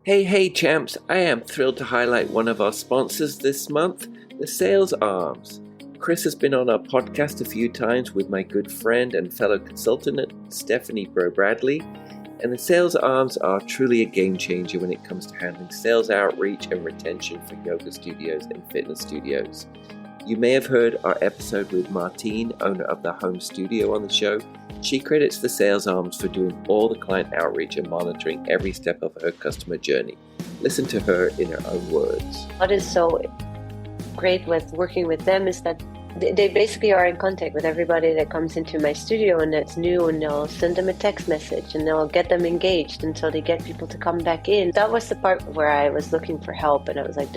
Hey, champs! I am thrilled to highlight one of our sponsors this month, the Sales Arms. Chris has been on our podcast a few times with my good friend and fellow consultant, Stephanie Bradley, and the Sales Arms are truly a game changer when it comes to handling sales outreach and retention for yoga studios and fitness studios. You may have heard our episode with Martine, owner of the home studio, on the show. She credits the Sales Arms for doing all the client outreach and monitoring every step of her customer journey. Listen to her in her own words. What is so great with working with them is that they basically are in contact with everybody that comes into my studio and that's new, and they'll send them a text message and they'll get them engaged until they get people to come back in. That was the part where I was looking for help, and I was like,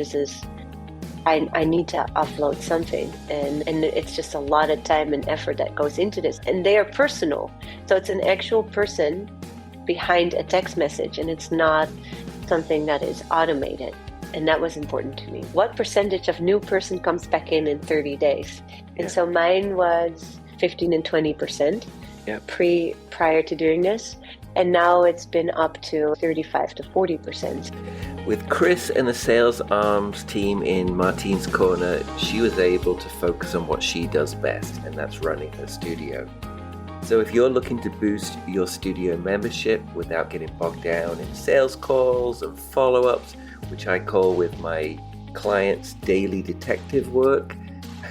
I need to upload something, and it's just a lot of time and effort that goes into this, and they are personal, so it's an actual person behind a text message, and it's not something that is automated. And that was important to me. What percentage of new person comes back in 30 days? And so mine was 15 and 20% prior to doing this, and now it's been up to 35 to 40%. With Chris and the Sales Arms team in Martine's corner, she was able to focus on what she does best, and that's running her studio. So if you're looking to boost your studio membership without getting bogged down in sales calls and follow-ups, which I call with my clients daily detective work,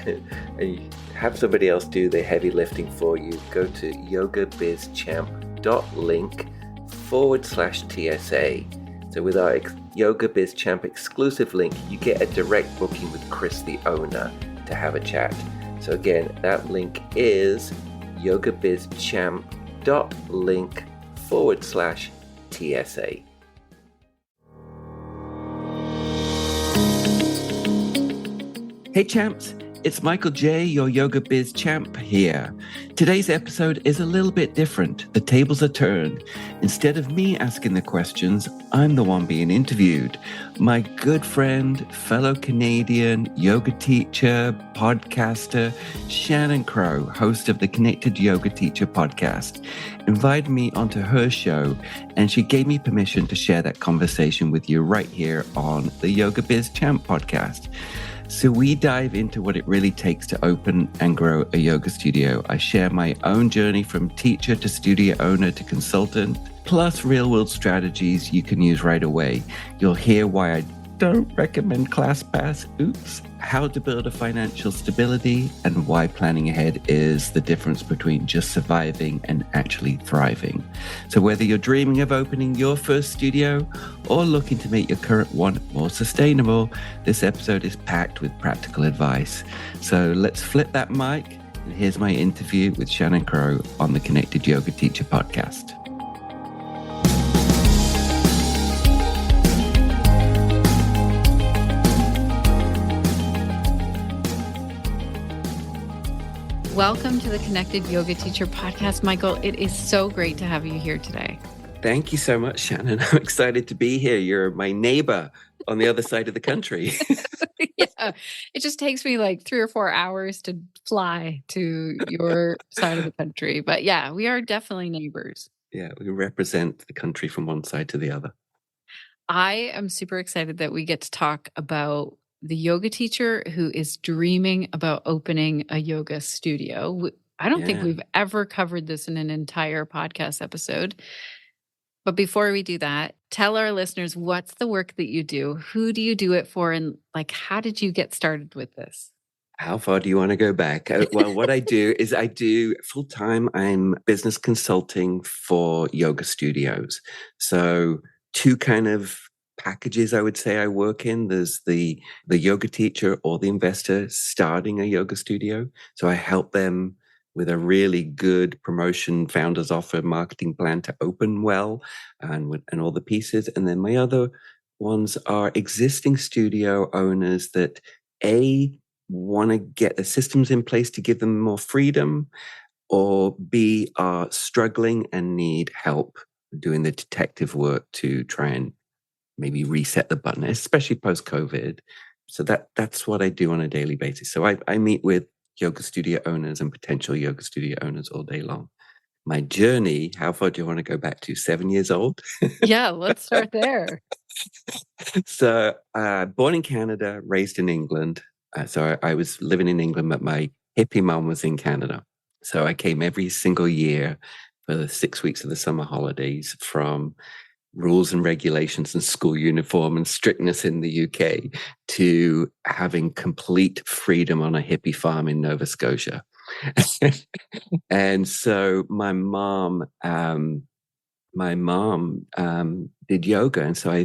and you have somebody else do the heavy lifting for you, go to yogabizchamp.link/TSA. So with our Yoga Biz Champ exclusive link, you get a direct booking with Chris, the owner, to have a chat. So again, that link is yogabizchamp.link/TSA. Hey champs, it's Michael J, your Yoga Biz Champ here. Today's episode is a little bit different. The tables are turned. Instead of me asking the questions, I'm the one being interviewed. My good friend, fellow Canadian, yoga teacher, podcaster, Shannon Crow, host of the Connected Yoga Teacher podcast, invited me onto her show, and she gave me permission to share that conversation with you right here on the Yoga Biz Champ podcast. So we dive into what it really takes to open and grow a yoga studio. I share my own journey from teacher to studio owner to consultant, plus real-world strategies you can use right away. You'll hear why I don't recommend ClassPass, how to build a financial stability, and why planning ahead is the difference between just surviving and actually thriving. So whether you're dreaming of opening your first studio or looking to make your current one more sustainable, this episode is packed with practical advice. So let's flip that mic, and here's my interview with Shannon Crow on the Connected Yoga Teacher podcast. Welcome to the Connected Yoga Teacher podcast, Michael. It is so great to have you here today. Thank you so much, Shannon. I'm excited to be here. You're my neighbor on the other side of the country. Yeah, it just takes me like 3 or 4 hours to fly to your side of the country. But yeah, we are definitely neighbors. Yeah, we represent the country from one side to the other. I am super excited that we get to talk about the yoga teacher who is dreaming about opening a yoga studio. I don't think we've ever covered this in an entire podcast episode. But before we do that, tell our listeners, what's the work that you do? Who do you do it for? And how did you get started with this? How far do you want to go back? Well, what I do is I do full-time, I'm business consulting for yoga studios. So 2 kind of packages I would say I work in. There's the yoga teacher or the investor starting a yoga studio. So I help them with a really good promotion, founders offer, marketing plan to open well and all the pieces. And then my other ones are existing studio owners that want to get the systems in place to give them more freedom, or B, are struggling and need help doing the detective work to try and maybe reset the button, especially post-COVID. So that's what I do on a daily basis. So I meet with yoga studio owners and potential yoga studio owners all day long. my journey, how far do you want to go back to? 7 years old? Yeah, let's start there. So, born in Canada, raised in England. So I was living in England, but my hippie mom was in Canada. So I came every single year for the 6 weeks of the summer holidays, from rules and regulations and school uniform and strictness in the UK to having complete freedom on a hippie farm in Nova Scotia. And so my mom did yoga, and so I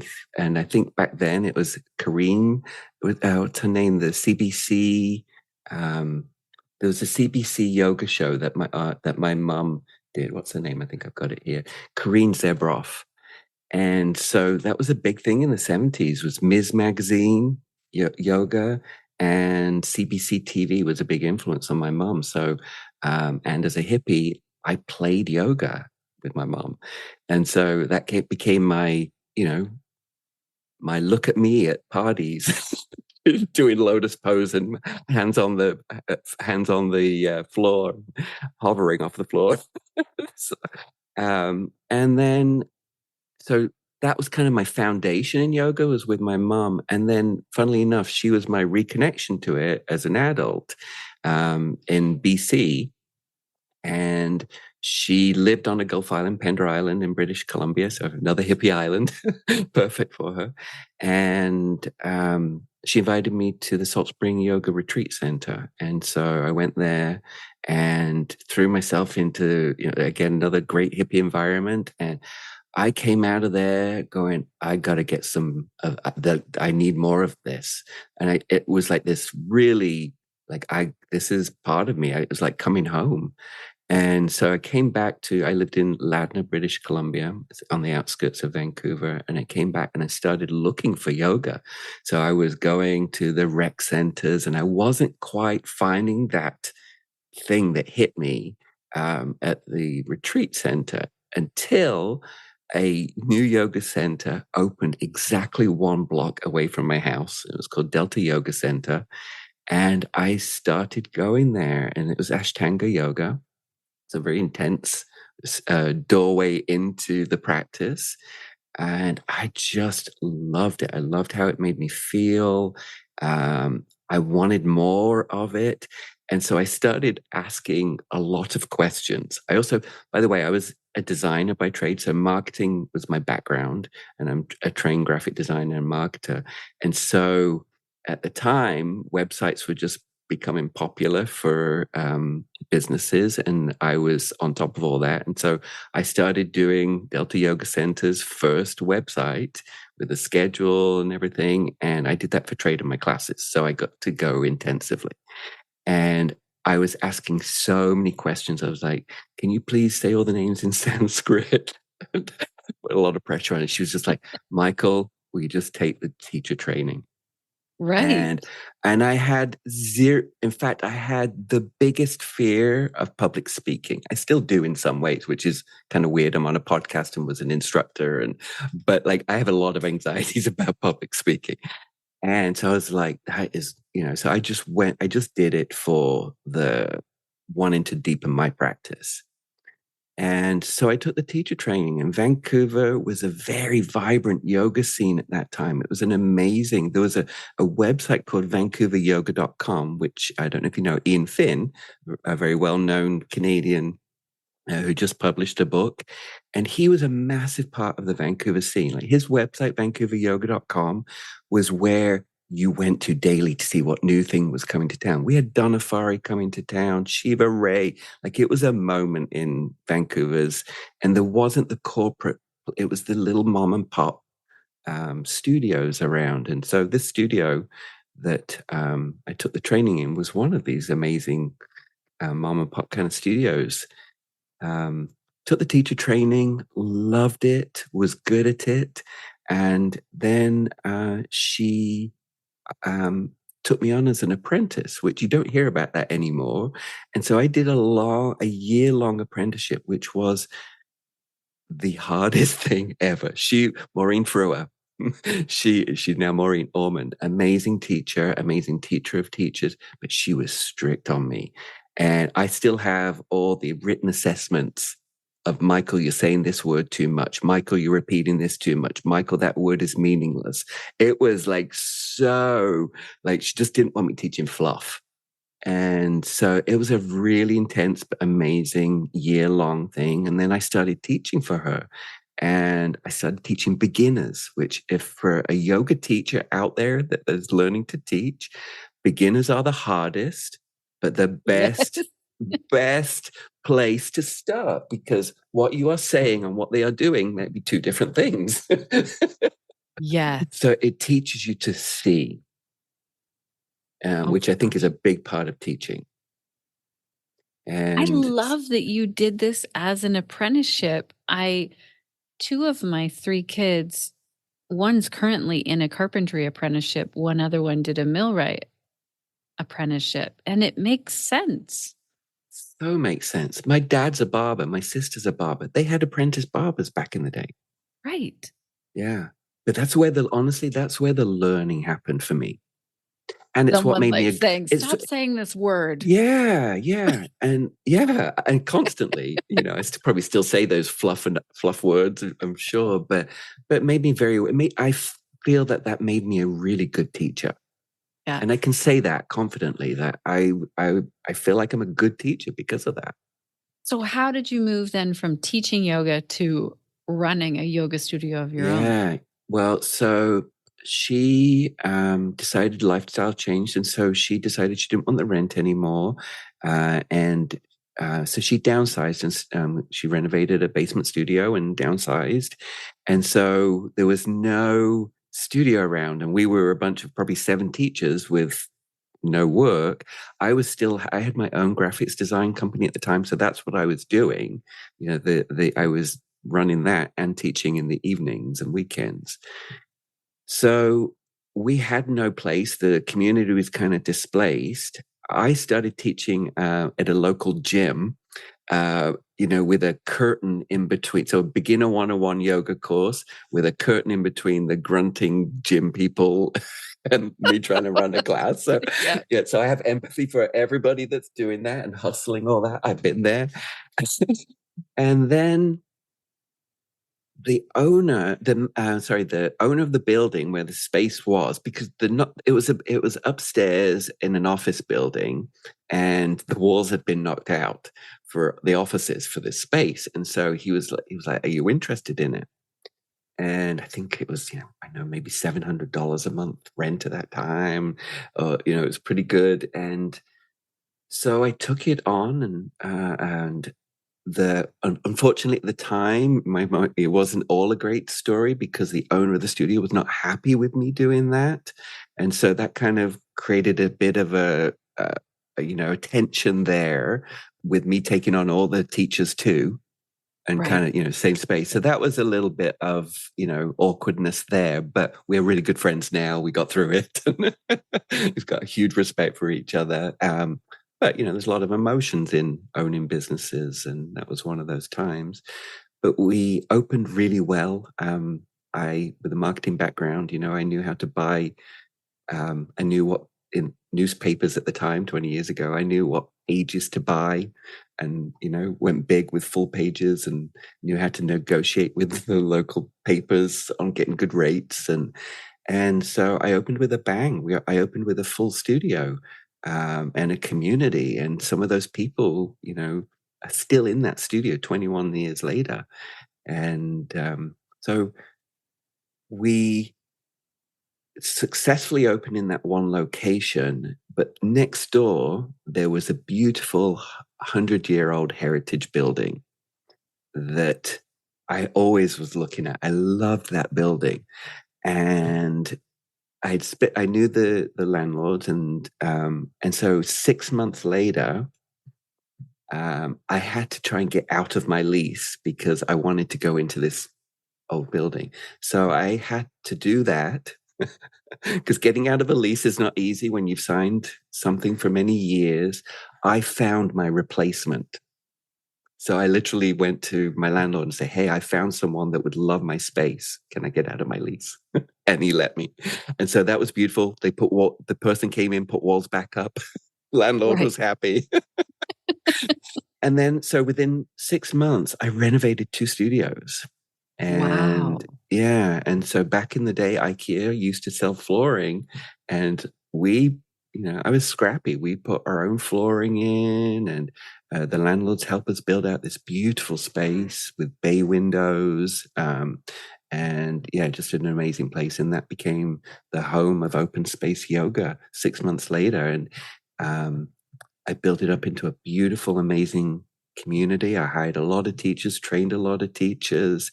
think back then it was Kareen. What's her name? The CBC. There was a CBC yoga show that my mom did. What's her name? I think I've got it here. Kareen Zebroff. And so that was a big thing in the 70s. Was Ms. Magazine yoga, and CBC TV was a big influence on my mom. So, and as a hippie, I played yoga with my mom, and so that became my, my look at me at parties, doing lotus pose and hands on the floor, hovering off the floor. So, and then so that was kind of my foundation in yoga, was with my mom. And then, funnily enough, she was my reconnection to it as an adult, in BC. And she lived on a Gulf island, Pender Island in British Columbia, so another hippie island, perfect for her. And she invited me to the Salt Spring Yoga Retreat Center. And so I went there and threw myself into, again, another great hippie environment. And I came out of there going, I got to get some of that. I need more of this. And it was like this really, this is part of me. It was like coming home. And so I came back I lived in Ladner, British Columbia, on the outskirts of Vancouver. And I came back and I started looking for yoga. So I was going to the rec centers, and I wasn't quite finding that thing that hit me at the retreat center, until a new yoga center opened exactly 1 block away from my house. It was called Delta Yoga Center. And I started going there, and it was Ashtanga yoga. It's a very intense doorway into the practice. And I just loved it. I loved how it made me feel. I wanted more of it. And so I started asking a lot of questions. I also, by the way, I was a designer by trade. So marketing was my background, and I'm a trained graphic designer and marketer. And so at the time, websites were just becoming popular for businesses, and I was on top of all that. And so I started doing Delta Yoga Center's first website with a schedule and everything, and I did that for trade in my classes, so I got to go intensively. And I was asking so many questions. I was like, can you please say all the names in Sanskrit? And put a lot of pressure on it. She was just like, Michael, will you just take the teacher training? Right. And I had zero. In fact, I had the biggest fear of public speaking. I still do in some ways, which is kind of weird. I'm on a podcast and was an instructor, but I have a lot of anxieties about public speaking. And so I was like, that is, so I just did it for the wanting to deepen my practice. And so I took the teacher training, and Vancouver was a very vibrant yoga scene at that time. It was there was a website called vancouveryoga.com, which I don't know if you know, Ian Finn, a very well-known Canadian who just published a book. And he was a massive part of the Vancouver scene. His website, vancouveryoga.com, was where you went to daily to see what new thing was coming to town. We had Donafari coming to town, Shiva Ray. It was a moment in Vancouver's, and there wasn't the corporate, it was the little mom and pop studios around. And so this studio that I took the training in was one of these amazing mom and pop kind of studios. Took the teacher training, loved it, was good at it. And then she took me on as an apprentice, which you don't hear about that anymore. And so I did a year-long apprenticeship, which was the hardest thing ever. Maureen Frewer, she's now Maureen Ormond, amazing teacher of teachers, but she was strict on me. And I still have all the written assessments of Michael, you're saying this word too much. Michael, you're repeating this too much. Michael, that word is meaningless. It was like so, like she just didn't want me teaching fluff. And so it was a really intense, but amazing year-long thing. And then I started teaching for her. And I started teaching beginners, which if for a yoga teacher out there that is learning to teach, beginners are the hardest, but the best, best place to start, because what you are saying and what they are doing may be two different things. Yeah. So it teaches you to see. Which I think is a big part of teaching. And I love that you did this as an apprenticeship. Two of my 3 kids, one's currently in a carpentry apprenticeship, one other one did a millwright apprenticeship, and it makes sense. So makes sense. My dad's a barber, my sister's a barber. They had apprentice barbers back in the day. Right. Yeah. But that's where that's where the learning happened for me. And it's Someone what made like me saying, stop saying this word. Yeah. And constantly, I probably still say those fluff words, I'm sure, but made me I feel that made me a really good teacher. Yeah. And I can say that confidently, that I feel like I'm a good teacher because of that. So how did you move then from teaching yoga to running a yoga studio of your own? Yeah. Well, so she decided lifestyle changed. And so she decided she didn't want the rent anymore. So she downsized, and she renovated a basement studio and downsized. And so there was no studio around. And we were a bunch of probably 7 teachers with no work. I had my own graphics design company at the time. So that's what I was doing. I was running that and teaching in the evenings and weekends. So we had no place. The community was kind of displaced. I started teaching at a local gym, with a curtain in between. So a beginner 101 yoga course with a curtain in between the grunting gym people and me trying to run a class. So so I have empathy for everybody that's doing that and hustling all that. I've been there. And then the owner of the building where the space was, because it was upstairs in an office building, and the walls had been knocked out for the offices for this space. And so he was like, "Are you interested in it?" And I think it was, maybe $700 a month rent at that time. It was pretty good. And so I took it on, and unfortunately at the time, it wasn't all a great story, because the owner of the studio was not happy with me doing that. And so that kind of created a bit of a tension there, with me taking on all the teachers too, and kind of, same space. So that was a little bit of, awkwardness there, but we're really good friends now. We got through it. We've got a huge respect for each other. But, there's a lot of emotions in owning businesses, and that was one of those times. But we opened really well. With a marketing background, I knew how to buy. I knew what, in newspapers at the time, 20 years ago, I knew what pages to buy, and, went big with full pages, and knew how to negotiate with the local papers on getting good rates. And so I opened with a bang. I opened with a full studio. And a community, and some of those people, are still in that studio 21 years later. And so we successfully opened in that one location, but next door there was a beautiful 100-year-old heritage building that I always was looking at. I loved that building, and I knew the landlord, and so 6 months later, I had to try and get out of my lease, because I wanted to go into this old building. So I had to do that, because getting out of a lease is not easy when you've signed something for many years. I found my replacement. So I literally went to my landlord and said, "Hey, I found someone that would love my space. Can I get out of my lease?" And he let me. And so that was beautiful. The person came in, put walls back up. Landlord was happy. And then, so within 6 months, I renovated 2 studios. And Wow. yeah, and so back in the day, IKEA used to sell flooring, and we, I was scrappy. We put our own flooring in, and the landlords help us build out this beautiful space with bay windows. And yeah, just an amazing place. And that became the home of open space yoga 6 months later. And I built it up into a beautiful, amazing community. I hired a lot of teachers, trained a lot of teachers,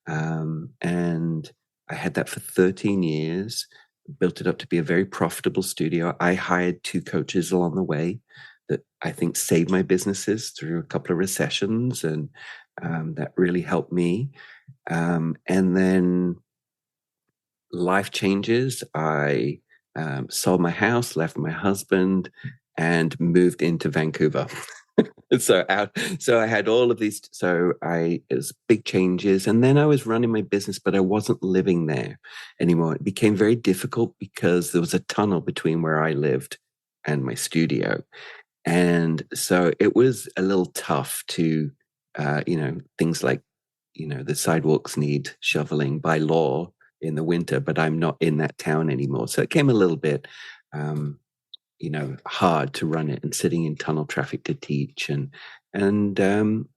and I had that for 13 years, built it up to be a very profitable studio. I hired 2 coaches along the way that I think saved my businesses through a couple of recessions, and that really helped me. And then life changes. I sold my house, left my husband, and moved into Vancouver. So I had all of these. It was big changes, and then I was running my business, but I wasn't living there anymore. It became very difficult because there was a tunnel between where I lived and my studio, and so it was a little tough to, things like, the sidewalks need shoveling by law in the winter, but I'm not in that town anymore. So it came a little bit, hard to run it and sitting in tunnel traffic to teach. And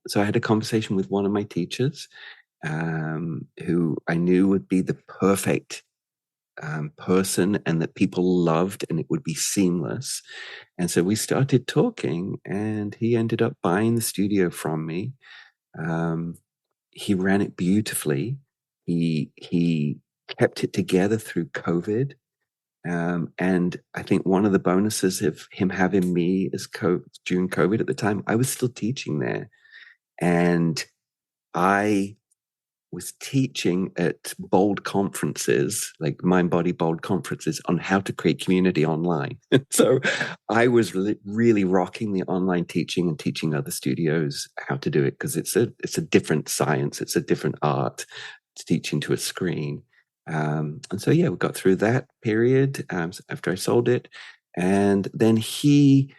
so I had a conversation with one of my teachers, who I knew would be the perfect person and that people loved, and it would be seamless. And so we started talking, and he ended up buying the studio from me. He ran it beautifully. He kept it together through COVID. And I think one of the bonuses of him having me as coach during COVID at the time, I was still teaching there. And I was teaching at bold conferences, like Mind Body Bold conferences, on how to create community online. So I was really rocking the online teaching and teaching other studios how to do it, because it's a different science, it's a different art to teaching to a screen. And so yeah, we got through that period after I sold it, and then he,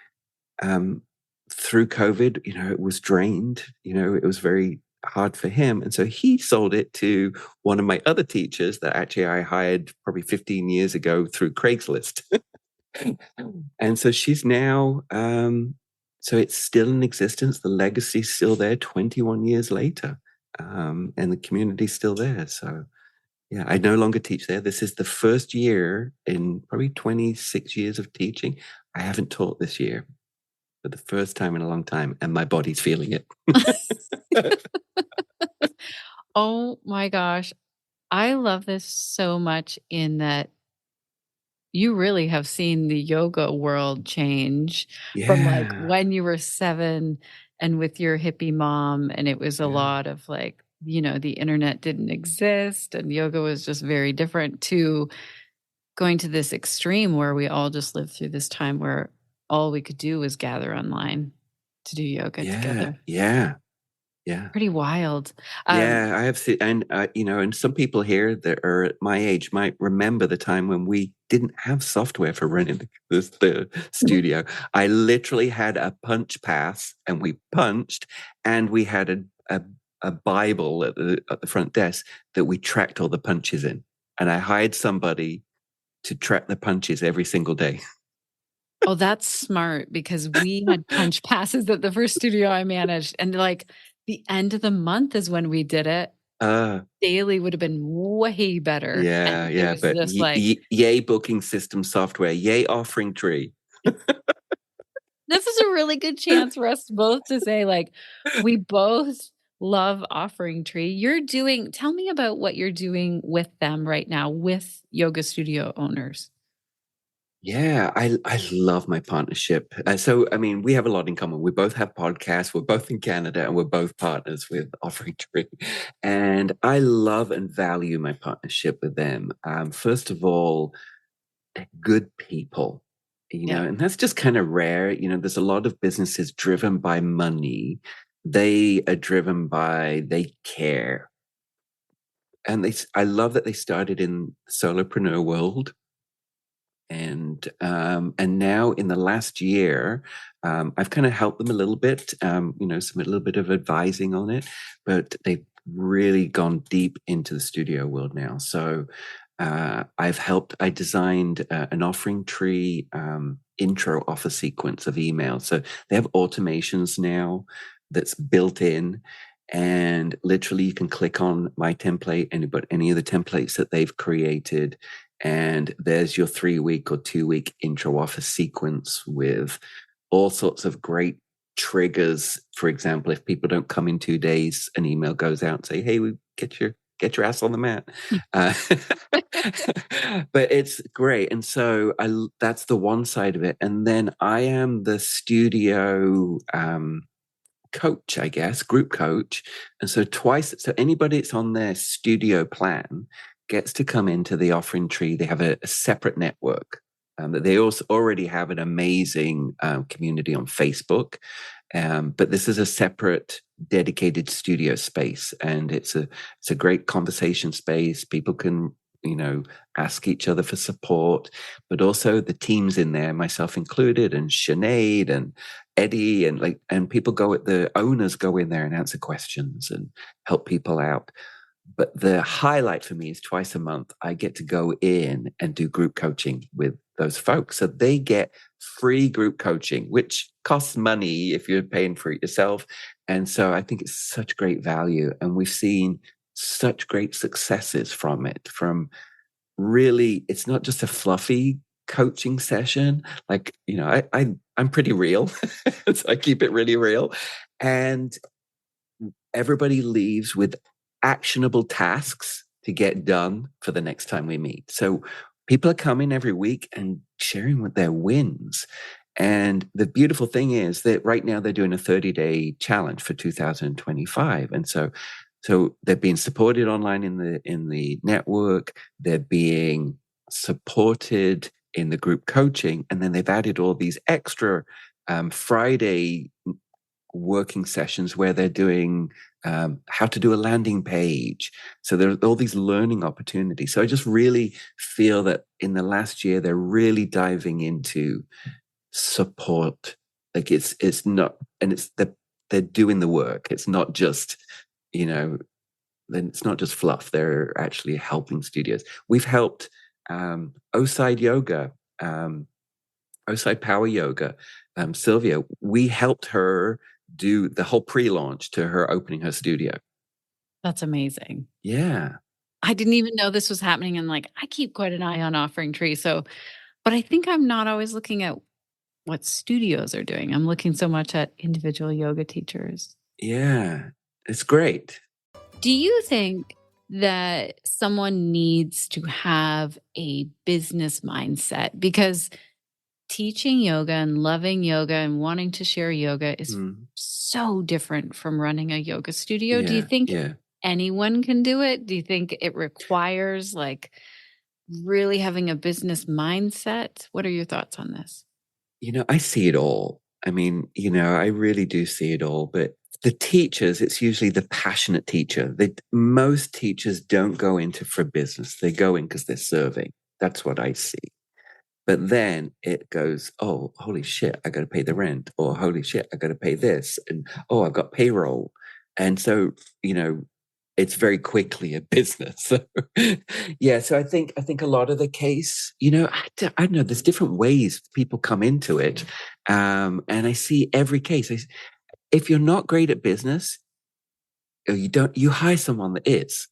through COVID, it was drained. It was very hard for him. And so he sold it to one of my other teachers that actually I hired probably 15 years ago through Craigslist. And so she's now, so it's still in existence. The legacy's still there 21 years later. And the community's still there. So yeah, I no longer teach there. This is the first year in probably 26 years of teaching. I haven't taught this year for the first time in a long time, and my body's feeling it. Oh my gosh. I love this so much in that you really have seen the yoga world change from like Yeah, when you were 7 and with your hippie mom, and it was a yeah, lot of like, the internet didn't exist and yoga was just very different, to going to this extreme where we all just lived through this time where all we could do was gather online to do yoga yeah, together. yeah, yeah. Pretty wild. Um, Yeah, I have seen, and some people here that are at my age might remember the time when we didn't have software for running the studio. I literally had a punch pass, and we punched, and we had a Bible at the front desk that we tracked all the punches in, and I hired somebody to track the punches every single day. oh, that's smart because we had punch passes at the first studio I managed, and like the end of the month is when we did it. Uh, Daily would have been way better, and yeah, it yeah, was but this like, yay booking system software, yay offering tree. this is a really good chance for us both to say, like, we both love Offering Tree. Tell me about what you're doing with them right now, with yoga studio owners. Yeah, I love my partnership. So, I mean, we have a lot in common. We both have podcasts. We're both in Canada, and we're both partners with Offering Tree. And I love and value my partnership with them. First of all, they're good people, Yeah. and that's just kind of rare. There's a lot of businesses driven by money. They are driven by they care, and I love that they started in the solopreneur world, And now in the last year, I've kind of helped them a little bit, a little bit of advising on it, but they've really gone deep into the studio world now. So I designed an offering tree intro offer sequence of emails. So they have automations now that's built in. And literally, you can click on my template, any of the templates that they've created, and there's your 3-week or 2-week intro offer sequence with all sorts of great triggers. For example, if people don't come in 2 days, an email goes out and say, "Hey, we get your ass on the mat." But it's great. And so that's the one side of it. And then I am the studio coach, I guess, group coach. And so anybody that's on their studio plan gets to come into the offering tree. They have a separate network. That they also already have an amazing community on Facebook. But this is a separate dedicated studio space, and it's a great conversation space. People can, ask each other for support, but also the teams in there, myself included, and Sinead and Eddie, and the owners go in there and answer questions and help people out. But the highlight for me is twice a month, I get to go in and do group coaching with those folks. So they get free group coaching, which costs money if you're paying for it yourself. And so I think it's such great value. And we've seen such great successes from it. Really, it's not just a fluffy coaching session. I'm pretty real. So I keep it really real. And everybody leaves with actionable tasks to get done for the next time we meet. So people are coming every week and sharing with their wins. And the beautiful thing is that right now they're doing a 30-day challenge for 2025. And so they're being supported online in the network. They're being supported in the group coaching. And then they've added all these extra Friday working sessions where they're doing how to do a landing page. So there are all these learning opportunities. So I just really feel that in the last year, they're really diving into support. Like it's not, and they're doing the work. It's not just, it's not just fluff. They're actually helping studios. We've helped Oside Yoga, Oside Power Yoga, Sylvia. We helped her do the whole pre-launch to her opening her studio. That's amazing. Yeah. I didn't even know this was happening. And I keep quite an eye on Offering Tree. But I think I'm not always looking at what studios are doing. I'm looking so much at individual yoga teachers. Yeah, it's great. Do you think that someone needs to have a business mindset? Because teaching yoga and loving yoga and wanting to share yoga is so different from running a yoga studio. Do you think anyone can do it? Do you think it requires really having a business mindset? What are your thoughts on this? I see it all. I mean, I really do see it all. But the teachers, it's usually the passionate teacher. Most teachers don't go into for business. They go in because they're serving. That's what I see. But then it goes, oh, holy shit, I got to pay the rent. Or holy shit, I got to pay this. And I've got payroll. And so, it's very quickly a business. So, so I think a lot of the case, I don't know, there's different ways people come into it. And I see every case. If you're not great at business, or you hire someone that is.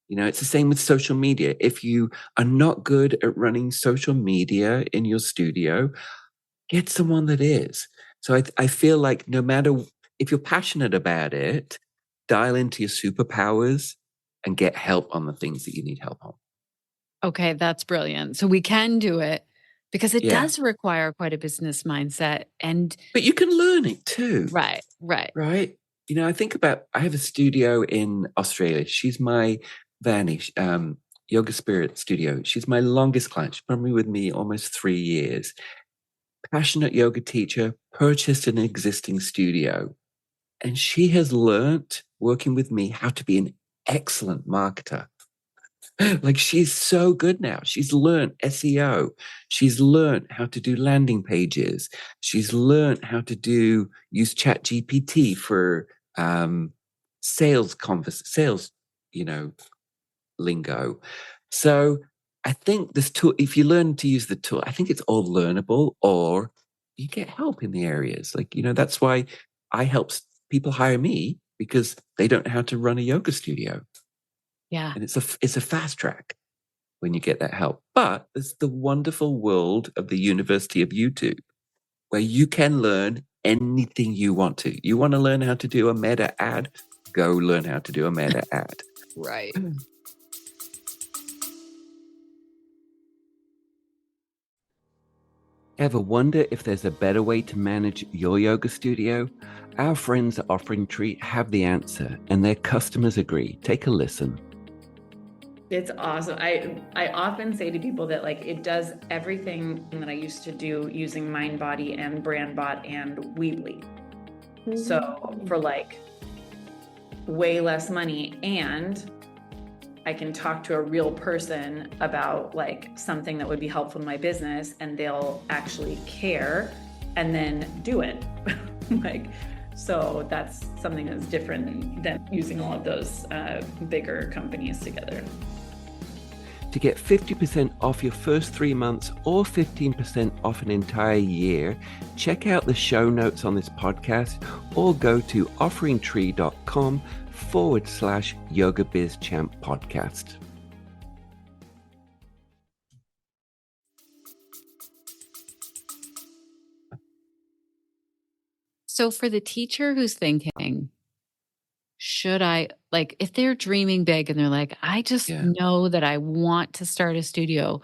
It's the same with social media. If you are not good at running social media in your studio, get someone that is. So I feel like no matter if you're passionate about it, dial into your superpowers and get help on the things that you need help on. Okay, that's brilliant. So we can do it because it does require quite a business mindset. But you can learn it too. Right. I think about, I have a studio in Australia. She's my Vanny, Yoga Spirit Studio. She's my longest client. She's probably with me almost 3 years. Passionate yoga teacher, purchased an existing studio. And she has learnt, working with me, how to be an excellent marketer. Like, she's so good now. She's learned SEO. She's learned how to do landing pages. She's learned how to use Chat GPT for sales, lingo. So I think this tool, if you learn to use the tool, I think it's all learnable, or you get help in the areas. Like, that's why I help people hire me, because they don't know how to run a yoga studio. Yeah. And it's a fast track when you get that help. But it's the wonderful world of the University of YouTube, where you can learn anything you want to. You want to learn how to do a meta ad? Go learn how to do a meta ad. Right. Ever wonder if there's a better way to manage your yoga studio? Our friends at Offering Tree have the answer, and their customers agree. Take a listen. It's awesome. I often say to people that, like, it does everything that I used to do using MindBody and BrandBot and Weebly. So for like way less money, and I can talk to a real person about like something that would be helpful in my business, and they'll actually care and then do it. So that's something that's different than using all of those bigger companies together. To get 50% off your first 3 months or 15% off an entire year, check out the show notes on this podcast, or go to offeringtree.com/YogaBizChamp podcast. So for the teacher who's thinking, should I, like, if they're dreaming big and they're like, I just know that I want to start a studio,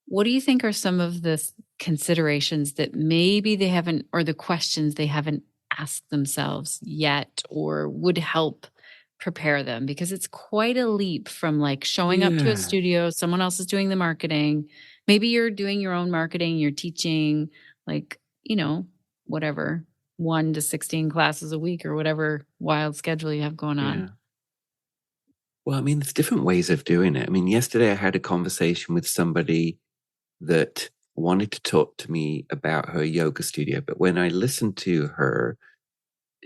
what do you think are some of the considerations that maybe they haven't, or the questions they haven't asked themselves yet, or would help prepare them? Because it's quite a leap from like showing up to a studio, someone else is doing the marketing. Maybe you're doing your own marketing, you're teaching like, whatever, 1 to 16 classes a week or whatever wild schedule you have going on. Yeah. Well, I mean, there's different ways of doing it. I mean, yesterday I had a conversation with somebody that wanted to talk to me about her yoga studio. But when I listened to her,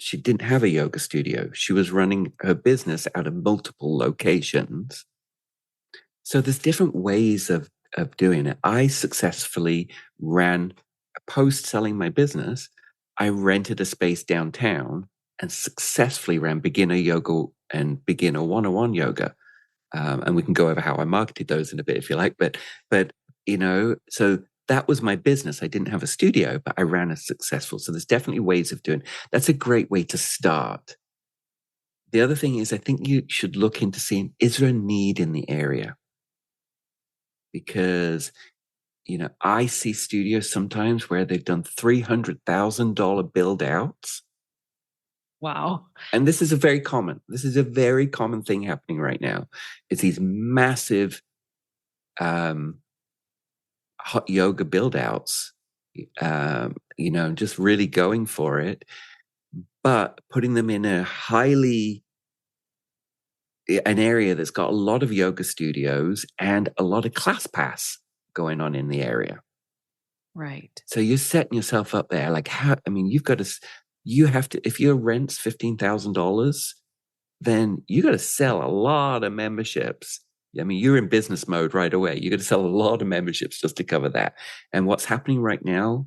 she didn't have a yoga studio. She was running her business out of multiple locations. So there's different ways of doing it. I successfully ran, post selling my business, I rented a space downtown and successfully ran beginner yoga and beginner one-on-one yoga. And we can go over how I marketed those in a bit if you like. But so that was my business. I didn't have a studio, but I ran a successful. So there's definitely ways of doing it. That's a great way to start. The other thing is, I think you should look into seeing, is there a need in the area? Because, I see studios sometimes where they've done $300,000 build outs. Wow. And this is a very common thing happening right now. It's these massive hot yoga build outs, just really going for it, but putting them in an area that's got a lot of yoga studios and a lot of ClassPass going on in the area. Right. So you're setting yourself up there. Like, you have to, if your rent's $15,000, then you got to sell a lot of memberships. I mean, you're in business mode right away. You got to sell a lot of memberships just to cover that. And what's happening right now,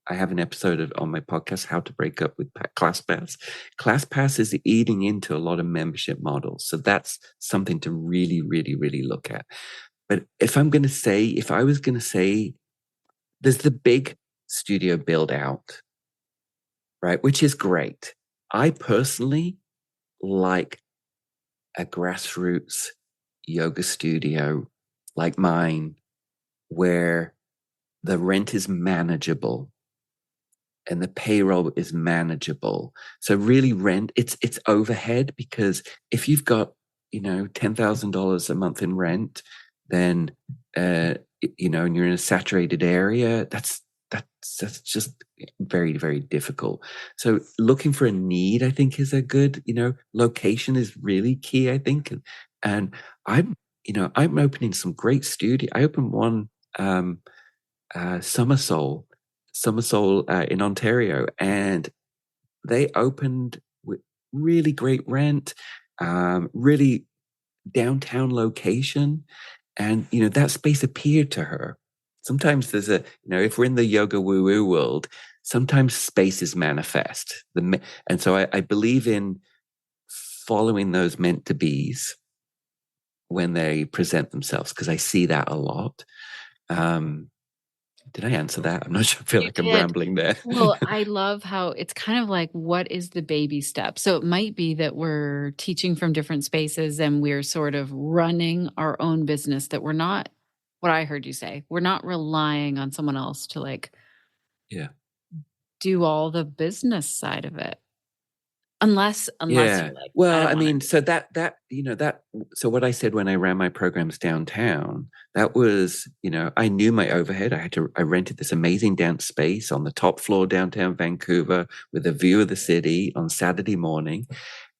I have an episode on my podcast, How to Break Up with ClassPass. ClassPass is eating into a lot of membership models. So that's something to really, really, really look at. But if I was going to say, there's the big studio build out, right? Which is great. I personally like a grassroots yoga studio like mine, where the rent is manageable and the payroll is manageable. So really it's overhead, because if you've got, $10,000 a month in rent, then, and you're in a saturated area, that's just very, very difficult. So looking for a need, I think, is a good, location is really key, I think. And I'm I'm opening some great studio. I opened one Summer Soul in Ontario, and they opened with really great rent, really downtown location, and that space appeared to her. Sometimes there's if we're in the yoga woo woo world, sometimes spaces manifest. And so I believe in following those meant to be's when they present themselves, because I see that a lot. Did I answer that? I'm not sure. I feel like I'm rambling there. Well, I love how it's kind of like, what is the baby step? So it might be that we're teaching from different spaces and we're sort of running our own business, that we're not, what I heard you say, we're not relying on someone else to do all the business side of it. Unless you're like, well, I mean, so so what I said when I ran my programs downtown, that was, I knew my overhead. I rented this amazing dance space on the top floor downtown Vancouver with a view of the city on Saturday morning.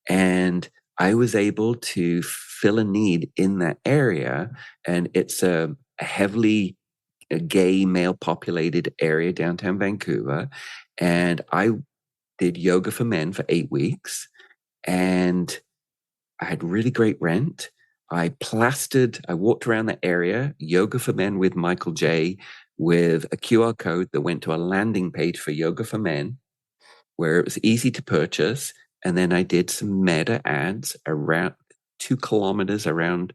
And I was able to fill a need in that area. And it's a heavily gay male populated area, downtown Vancouver. And I did yoga for men for 8 weeks, and I had really great rent. I walked around the area, yoga for men with Michael J, with a QR code that went to a landing page for yoga for men, where it was easy to purchase. And then I did some meta ads around 2 kilometers around,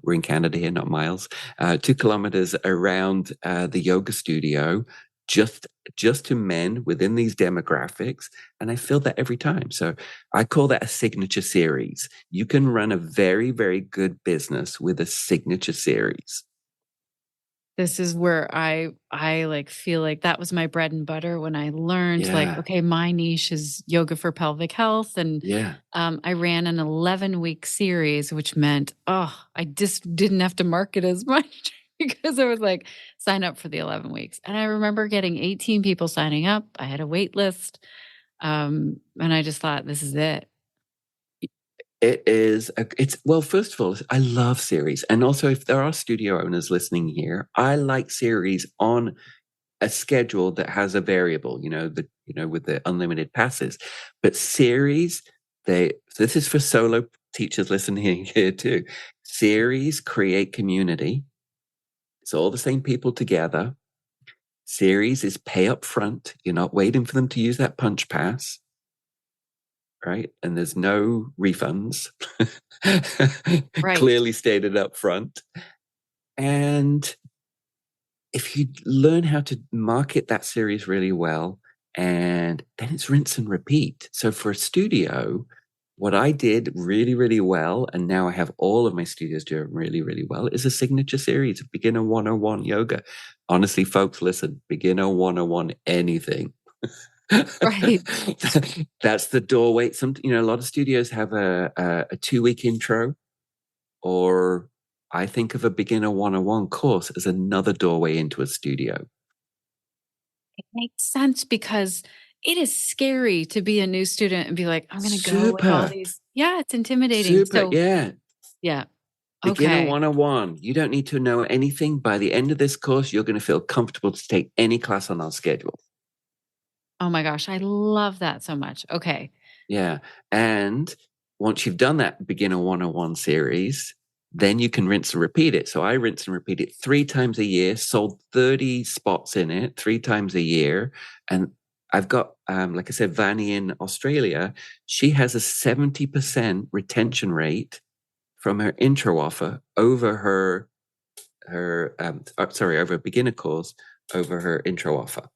we're in Canada here, not miles, 2 kilometers around the yoga studio, just to men within these demographics. And I filled that every time. So I call that a signature series. You can run a very, very good business with a signature series. This is where I feel like that was my bread and butter when I learned okay, my niche is yoga for pelvic health. And I ran an 11-week series, which meant, I just didn't have to market as much because I was like, sign up for the 11 weeks. And I remember getting 18 people signing up. I had a wait list. And I just thought, this is it. Well, first of all, I love series. And also, if there are studio owners listening here, I like series on a schedule that has a variable, with the unlimited passes. But series, this is for solo teachers listening here too. Series create community. It's all the same people together. Series is pay up front. You're not waiting for them to use that punch pass. Right? And there's no refunds. Right. Clearly stated up front. And if you learn how to market that series really well, and then it's rinse and repeat. So for a studio, what I did really, really well, and now I have all of my studios doing really, really well, is a signature series of beginner 101 yoga. Honestly, folks, listen, beginner 101 anything. Right. That's the doorway. A lot of studios have a 2-week intro, or I think of a beginner 101 course as another doorway into a studio. It makes sense, because it is scary to be a new student and be like, I'm going to go with all these. Yeah, it's intimidating. Yeah. Beginner Okay. 101. You don't need to know anything. By the end of this course, you're going to feel comfortable to take any class on our schedule. Oh my gosh, I love that so much. Okay. Yeah. And once you've done that beginner 101 series, then you can rinse and repeat it. So I rinse and repeat it 3 times a year, sold 30 spots in it 3 times a year. And I've got, like I said, Vanny in Australia, she has a 70% retention rate from her intro offer over over a beginner course, over her intro offer.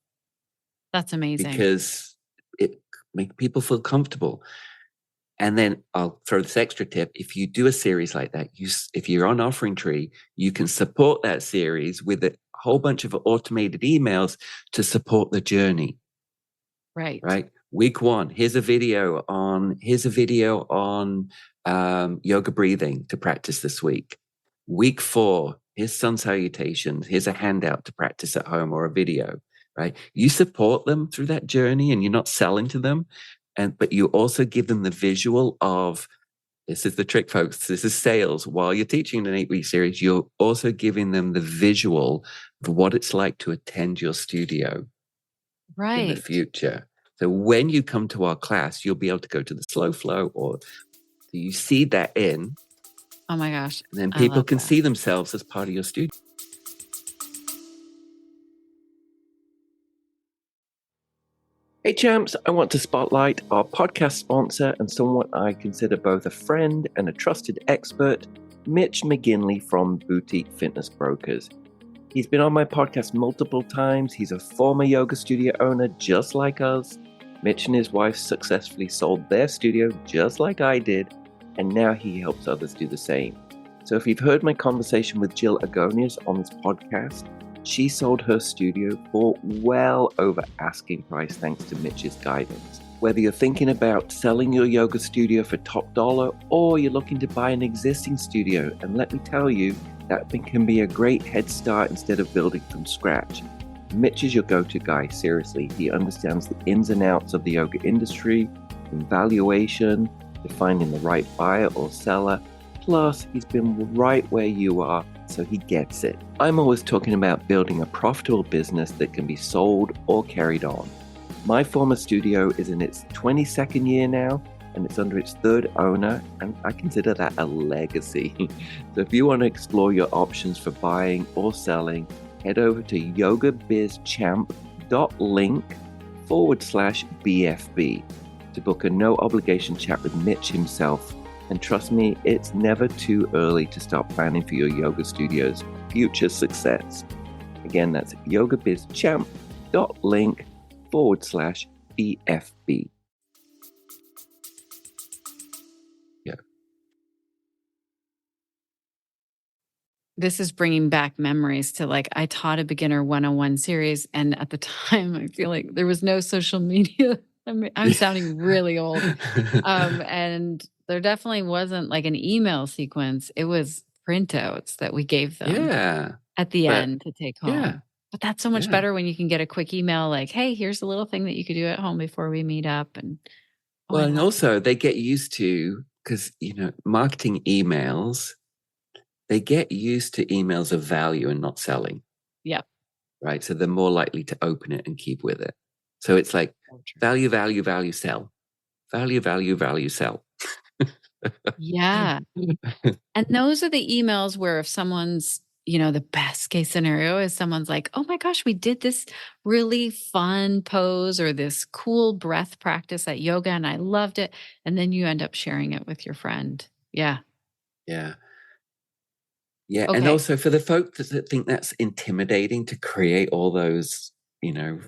That's amazing. Because it makes people feel comfortable. And then I'll throw this extra tip. If you do a series like that, if you're on Offering Tree, you can support that series with a whole bunch of automated emails to support the journey. Right. Week 1, here's a video on yoga breathing to practice this week. Week 4, here's sun salutations. Here's a handout to practice at home, or a video. Right. You support them through that journey, and you're not selling to them. But you also give them the visual of This is the trick, folks. This is sales. While you're teaching an 8-week series, you're also giving them the visual of what it's like to attend your studio in the future. So when you come to our class, you'll be able to go to the slow flow, or you seed that in. Oh my gosh. And then people can see themselves as part of your studio. Hey champs, I want to spotlight our podcast sponsor and someone I consider both a friend and a trusted expert, Mitch McGinley from Boutique Fitness Brokers. He's been on my podcast multiple times. He's a former yoga studio owner just like us. Mitch and his wife successfully sold their studio just like I did, and now he helps others do the same. So if you've heard my conversation with Jill Agonias on this podcast, she sold her studio for well over asking price thanks to Mitch's guidance. Whether you're thinking about selling your yoga studio for top dollar or you're looking to buy an existing studio, and let me tell you, that can be a great head start instead of building from scratch. Mitch is your go-to guy, seriously. He understands the ins and outs of the yoga industry, from valuation to finding the right buyer or seller. Plus, he's been right where you are, so he gets it. I'm always talking about building a profitable business that can be sold or carried on. My former studio is in its 22nd year now, and it's under its third owner, and I consider that a legacy. So if you want to explore your options for buying or selling, head over to yogabizchamp.link/BFB to book a no obligation chat with Mitch himself. And trust me, it's never too early to start planning for your yoga studio's future success. Again, that's yogabizchamp.link/BFB. This is bringing back memories to, like, I taught a beginner 101 series, and at the time I feel like there was no social media. I'm sounding really old. And there definitely wasn't like an email sequence. It was printouts that we gave them at the end to take home. Yeah. But that's so much better when you can get a quick email like, hey, here's a little thing that you could do at home before we meet up. And and also they get used to, because marketing emails, they get used to emails of value and not selling. Yep. Right. So they're more likely to open it and keep with it. So it's like value, value, value, sell. Value, value, value, sell. Yeah. And those are the emails where if someone's, the best case scenario is someone's like, oh my gosh, we did this really fun pose or this cool breath practice at yoga and I loved it. And then you end up sharing it with your friend. Yeah. Yeah. Yeah. Okay. And also for the folks that think that's intimidating to create all those, you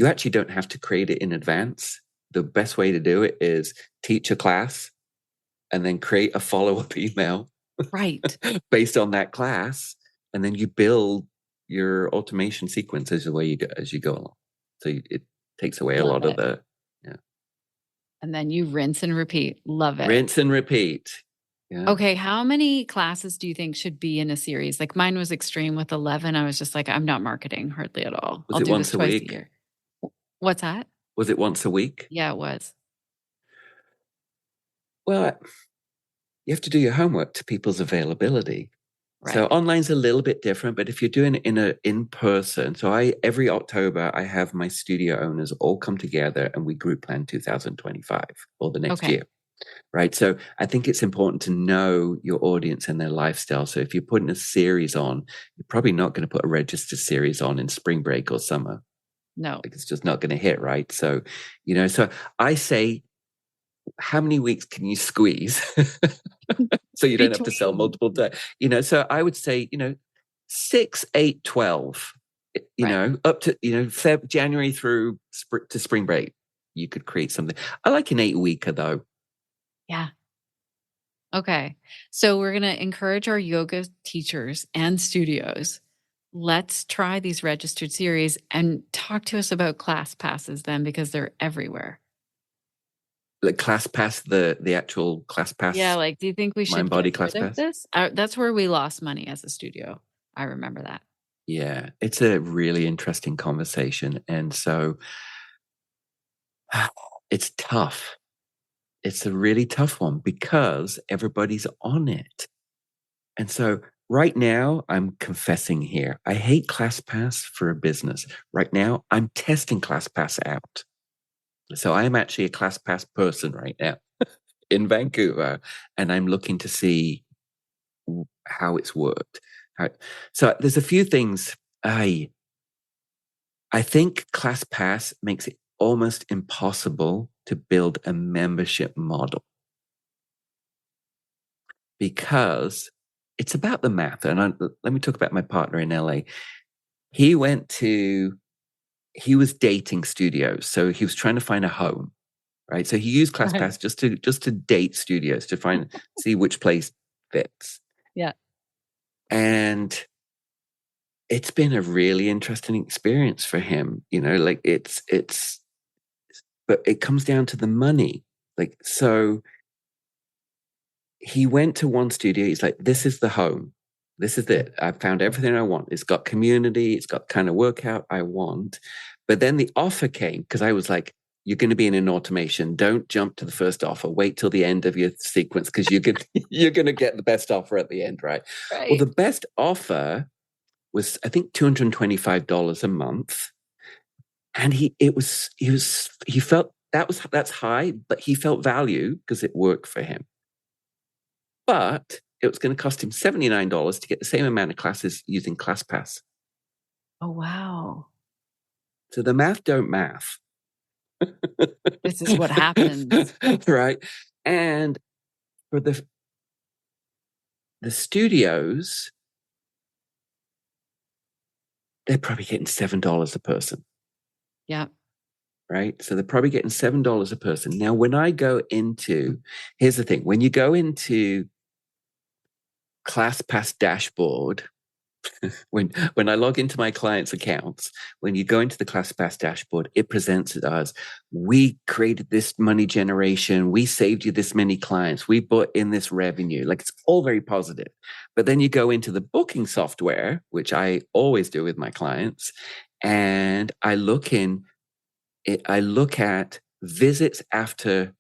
actually don't have to create it in advance. The best way to do it is teach a class and then create a follow-up email based on that class. And then you build your automation sequences the way you go along. So it takes away a lot of the, and then you rinse and repeat. Love it. Rinse and repeat. Yeah. Okay. How many classes do you think should be in a series? Like mine was extreme with 11. I was just like, I'm not marketing hardly at all. I'll do this twice a year. What's that? Was it once a week? Yeah, it was. Well, you have to do your homework to people's availability. Right. So online's a little bit different, but if you're doing it in person, so every October I have my studio owners all come together and we group plan 2025 or the next year. Right. So I think it's important to know your audience and their lifestyle. So if you're putting a series on, you're probably not going to put a registered series on in spring break or summer. No. Like it's just not going to hit. Right. So, so I say, how many weeks can you squeeze so you don't have to sell multiple days? So I would say, 6, 8, 12, up to, January through to spring break, you could create something. I like an 8-weeker though. Yeah. Okay. So we're going to encourage our yoga teachers and studios. Let's try these registered series and talk to us about ClassPasses then, because they're everywhere. Like ClassPass, the actual ClassPass. Yeah. Like, do you think we should Mind Body get rid of this? That's where we lost money as a studio. I remember that. Yeah. It's a really interesting conversation. And so it's tough. it's a really tough one because everybody's on it. And so right now, I'm confessing here, I hate ClassPass for a business. Right now, I'm testing ClassPass out. So I am actually a ClassPass person right now in Vancouver, and I'm looking to see how it's worked. So there's a few things. I think ClassPass makes it almost impossible to build a membership model because it's about the math. And let me talk about my partner in LA. He was dating studios, so he was trying to find a home, right? So he used ClassPass just to date studios to see which place fits. Yeah. And it's been a really interesting experience for him, like but it comes down to the money. Like, so he went to one studio. He's like, this is the home. This is it. I've found everything I want. It's got community. It's got kind of workout I want. But then the offer came because I was like, you're going to be in an automation. Don't jump to the first offer. Wait till the end of your sequence because you're going to get the best offer at the end, right? Well, the best offer was, I think, $225 a month. And he felt that's high, but he felt value because it worked for him. But it was going to cost him $79 to get the same amount of classes using ClassPass. Oh, wow. So the math don't math. This is what happens. Right. And for the studios, they're probably getting $7 a person. Yeah. Right. So they're probably getting $7 a person. Now, when I go into, here's the thing, when you go into ClassPass dashboard, when I log into my clients' accounts, when you go into the ClassPass dashboard, it presents it as, we created this money generation, we saved you this many clients, we brought in this revenue. Like, it's all very positive. But then you go into the booking software, which I always do with my clients, and I look at visits after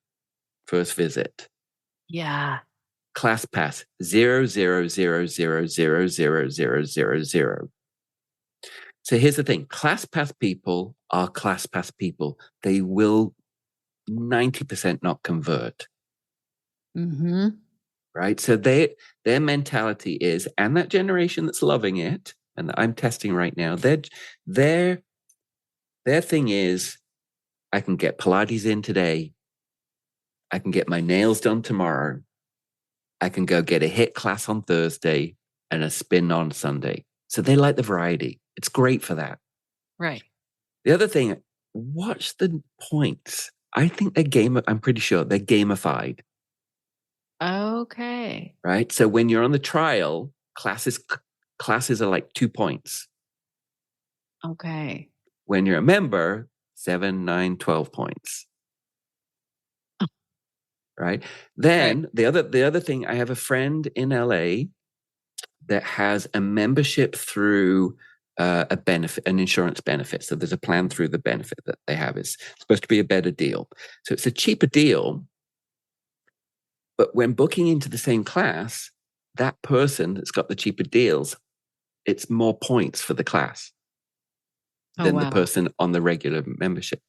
first visit. Yeah. ClassPass 0.000000000. So here's the thing: ClassPass people are ClassPass people. They will 90% not convert. Mm-hmm. Right. So their mentality is, and that generation that's loving it, and that I'm testing right now, their thing is, I can get Pilates in today. I can get my nails done tomorrow. I can go get a HIIT class on Thursday and a spin on Sunday. So they like the variety. It's great for that. Right. The other thing, watch the points. I think I'm pretty sure they're gamified. Okay. Right. So when you're on the trial, classes are like 2 points. Okay. When you're a member, 7, 9, 12 points. Right. Then the other thing, I have a friend in LA that has a membership through an insurance benefit. So there's a plan through the benefit that they have. It's supposed to be a better deal. So it's a cheaper deal. But when booking into the same class, that person that's got the cheaper deals, it's more points for the class than the person on the regular membership.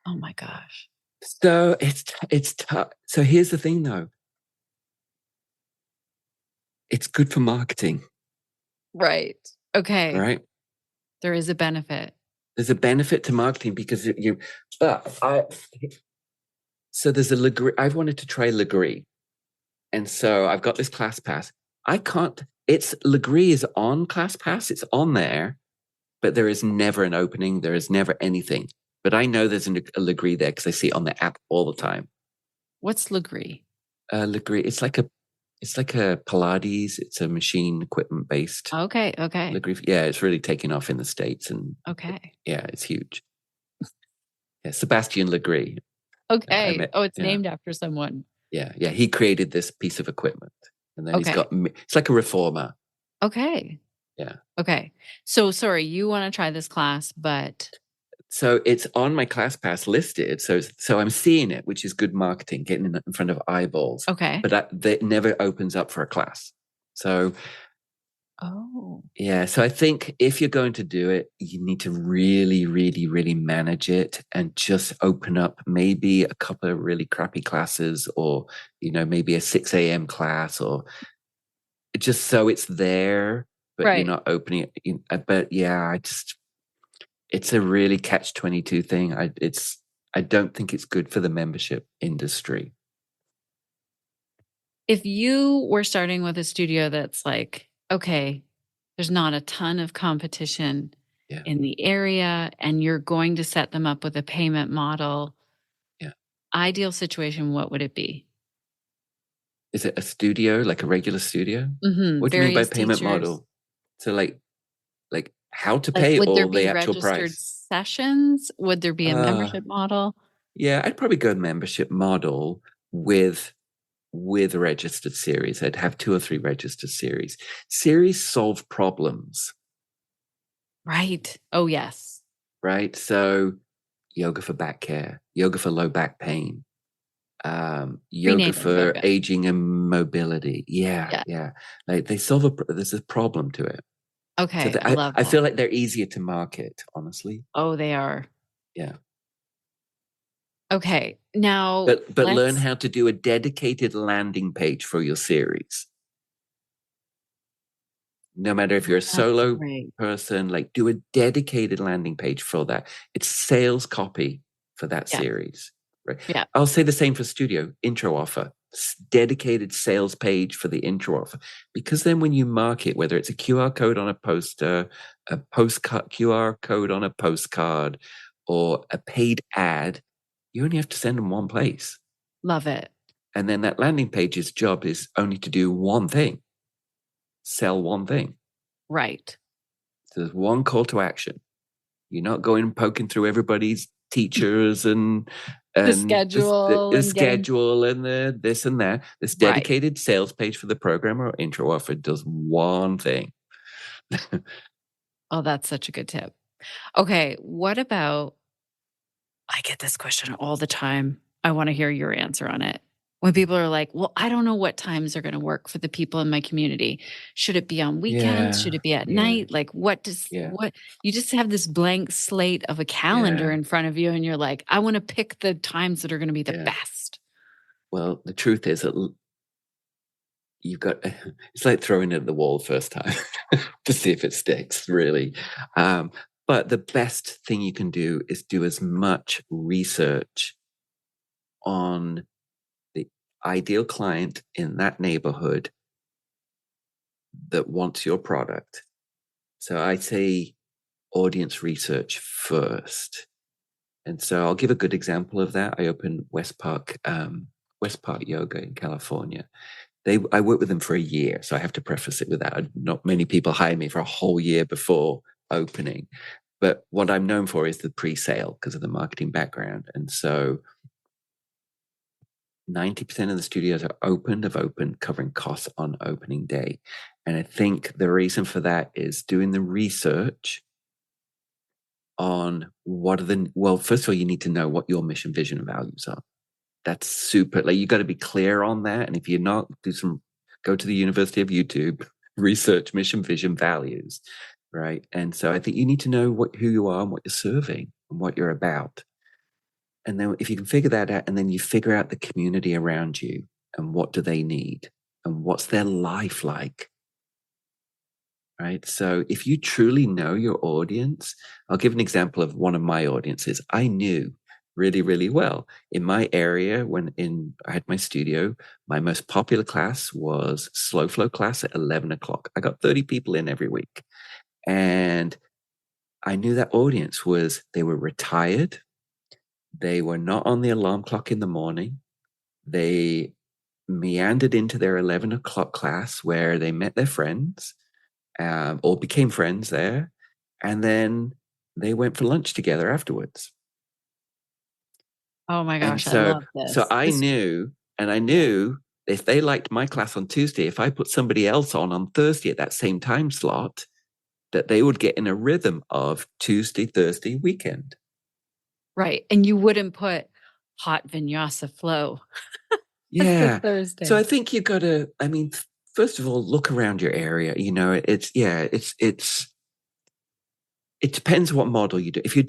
Oh my gosh. So it's tough. So here's the thing though. It's good for marketing. Right. Okay. Right. There is a benefit. There's a benefit to marketing because so there's a Legree. I've wanted to try Legree. And so I've got this ClassPass. Legree is on ClassPass. It's on there, but there is never an opening. There is never anything. But I know there's a Legree there because I see it on the app all the time. What's Legree? Legree, it's like a Pilates. It's a machine equipment based. Okay. Legree, yeah, it's really taking off in the States, and yeah, it's huge. Yeah, Sebastian Legree. Okay. It's named after someone. Yeah, he created this piece of equipment, and then it's like a reformer. Okay. Yeah. Okay. So sorry, you want to try this class, but So it's on my ClassPass listed. So I'm seeing it, which is good marketing, getting it in front of eyeballs. Okay. But it never opens up for a class. So, yeah. So I think if you're going to do it, you need to really, really, really manage it and just open up maybe a couple of really crappy classes, or, maybe a 6 a.m. class, or just so it's there, but Right. you're not opening it. But yeah, it's a really catch-22 thing. I don't think it's good for the membership industry. If you were starting with a studio that's like, okay, there's not a ton of competition in the area, and you're going to set them up with a payment model, ideal situation, what would it be? Is it a studio, like a regular studio? What do you mean by payment model? So like how to pay, would there or be the actual registered price? sessions? Would there be a membership model? Yeah, I'd probably go membership model with a registered series. I'd have 2 or 3 registered series. Series solve problems. Right. Oh, yes. Right. So yoga for back care, yoga for low back pain, yoga for yoga. aging and mobility. Yeah. Like they solve there's a problem to it. Okay. So I love that. I feel like they're easier to market, honestly. Oh, they are. Yeah. Okay. Now, but learn how to do a dedicated landing page for your series. No matter if you're a solo person, like do a dedicated landing page for that. It's sales copy for that series. Right. Yeah. I'll say the same for studio intro offer. Dedicated sales page for the intro offer, because then when you market, whether it's a QR code on a poster, a postcard, QR code on a postcard, or a paid ad, you only have to send them one place. Love it. And then that landing page's job is only to do one thing: sell one thing. Right. So there's one call to action. You're not going and poking through everybody's teachers and the schedule, the schedule and the this and that. This dedicated sales page for the program or intro offer does one thing. Oh, that's such a good tip. Okay, what about, I get this question all the time. I want to hear your answer on it. When people are like, well, I don't know what times are going to work for the people in my community. Should it be on weekends? Should it be at night? Like what you just have this blank slate of a calendar in front of you, and you're like, I want to pick the times that are going to be the best. Well, the truth is that you've got, it's like throwing it at the wall the first time to see if it sticks, really. But the best thing you can do is do as much research on the ideal client in that neighborhood that wants your product. So I say audience research first. And so I'll give a good example of that. I opened West Park Yoga in California. I worked with them for a year, so I have to preface it with that. Not many people hire me for a whole year before opening. But what I'm known for is the pre-sale because of the marketing background. And so 90% of the studios have opened covering costs on opening day. And I think the reason for that is doing the research on first of all, you need to know what your mission, vision, and values are. That's super, like you got to be clear on that. And if you're not, go to the University of YouTube, research mission, vision, values, right? And so I think you need to know who you are and what you're serving and what you're about. And then if you can figure that out, and then you figure out the community around you and what do they need and what's their life like, right? So if you truly know your audience, I'll give an example of one of my audiences. I knew really, really well in my area I had my studio. My most popular class was slow flow class at 11 o'clock. I got 30 people in every week. And I knew that audience they were retired. They were not on the alarm clock in the morning. They meandered into their 11 o'clock class where they met their friends or became friends there. And then they went for lunch together afterwards. Oh my gosh, I love this. So I knew if they liked my class on Tuesday, if I put somebody else on Thursday at that same time slot, that they would get in a rhythm of Tuesday, Thursday, weekend. Right. And you wouldn't put hot vinyasa flow as the Yeah. Thursday. So I think you got to, I mean, first of all, look around your area. You know, it depends what model you do. If you're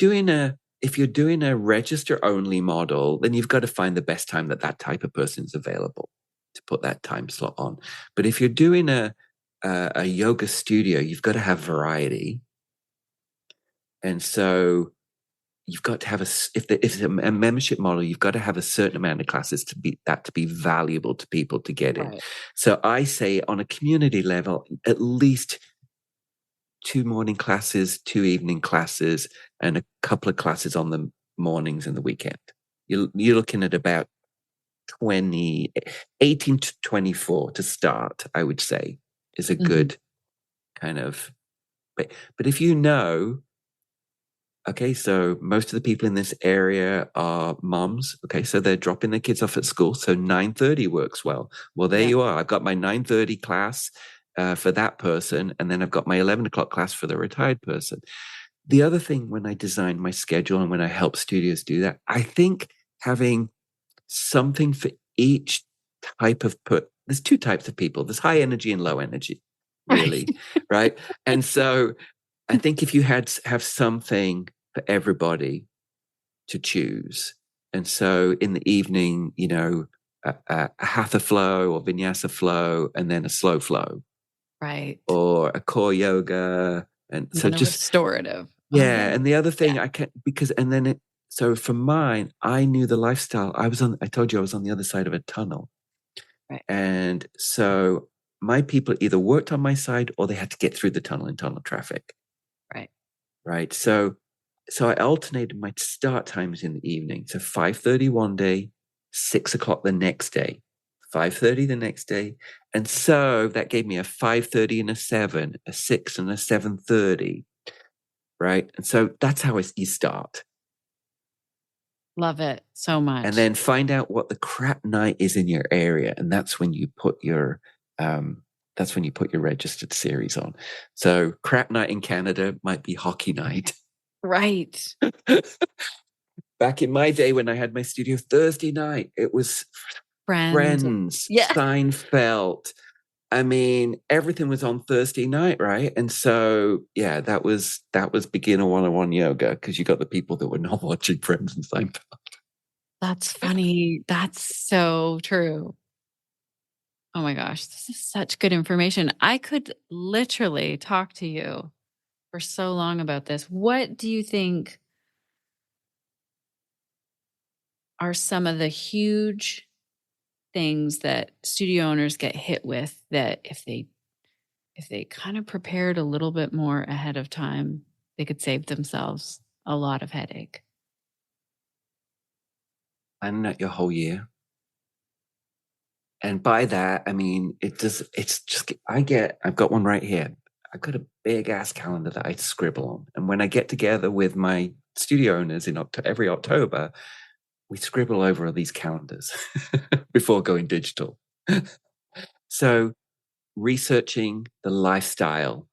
doing a register only model, then you've got to find the best time that type of person is available to put that time slot on. But if you're doing a yoga studio, you've got to have variety. And so you've got to have if it's a membership model, you've got to have a certain amount of classes to be valuable to people to get in. So I say on a community level, at least 2 morning classes, 2 evening classes, and a couple of classes on the mornings and the weekend. You're looking at about 18 to 24 to start, I would say, is a good kind of, but if you know, okay, so most of the people in this area are moms. Okay, so they're dropping their kids off at school. So 9:30 works well. Well, there you are. I've got my 9:30 class for that person. And then I've got my 11 o'clock class for the retired person. The other thing when I design my schedule and when I help studios do that, I think having something for each type of there's 2 types of people. There's high energy and low energy, really, right? And so I think if you have something for everybody to choose. And so in the evening, you know, a hatha flow or vinyasa flow, and then a slow flow. Right. Or a core yoga. And so just restorative. Yeah. And the other thing I can't, because, and then so for mine, I knew the lifestyle. I told you I was on the other side of a tunnel. Right. And so my people either worked on my side or they had to get through the tunnel in tunnel traffic. Right. Right. So I alternated my start times in the evening. So 5:30 one day, 6 o'clock the next day, 5:30 the next day. And so that gave me a 5:30 and a 7, a 6 and a 7:30. Right. And so that's how you start. Love it so much. And then find out what the crap night is in your area. And that's when you put your registered series on. So crap night in Canada might be hockey night. Right. Back in my day when I had my studio Thursday night, it was Friends, Seinfeld. I mean, everything was on Thursday night, right? And so, yeah, that was beginner 101 yoga because you got the people that were not watching Friends and Seinfeld. That's funny. That's so true. Oh my gosh, this is such good information. I could literally talk to you for so long about this. What do you think are some of the huge things that studio owners get hit with that if they kind of prepared a little bit more ahead of time, they could save themselves a lot of headache? Planning out your whole year. And by that, I mean, I've got one right here. I've got a big ass calendar that I scribble on. And when I get together with my studio owners in every October, we scribble over these calendars before going digital. So researching the lifestyle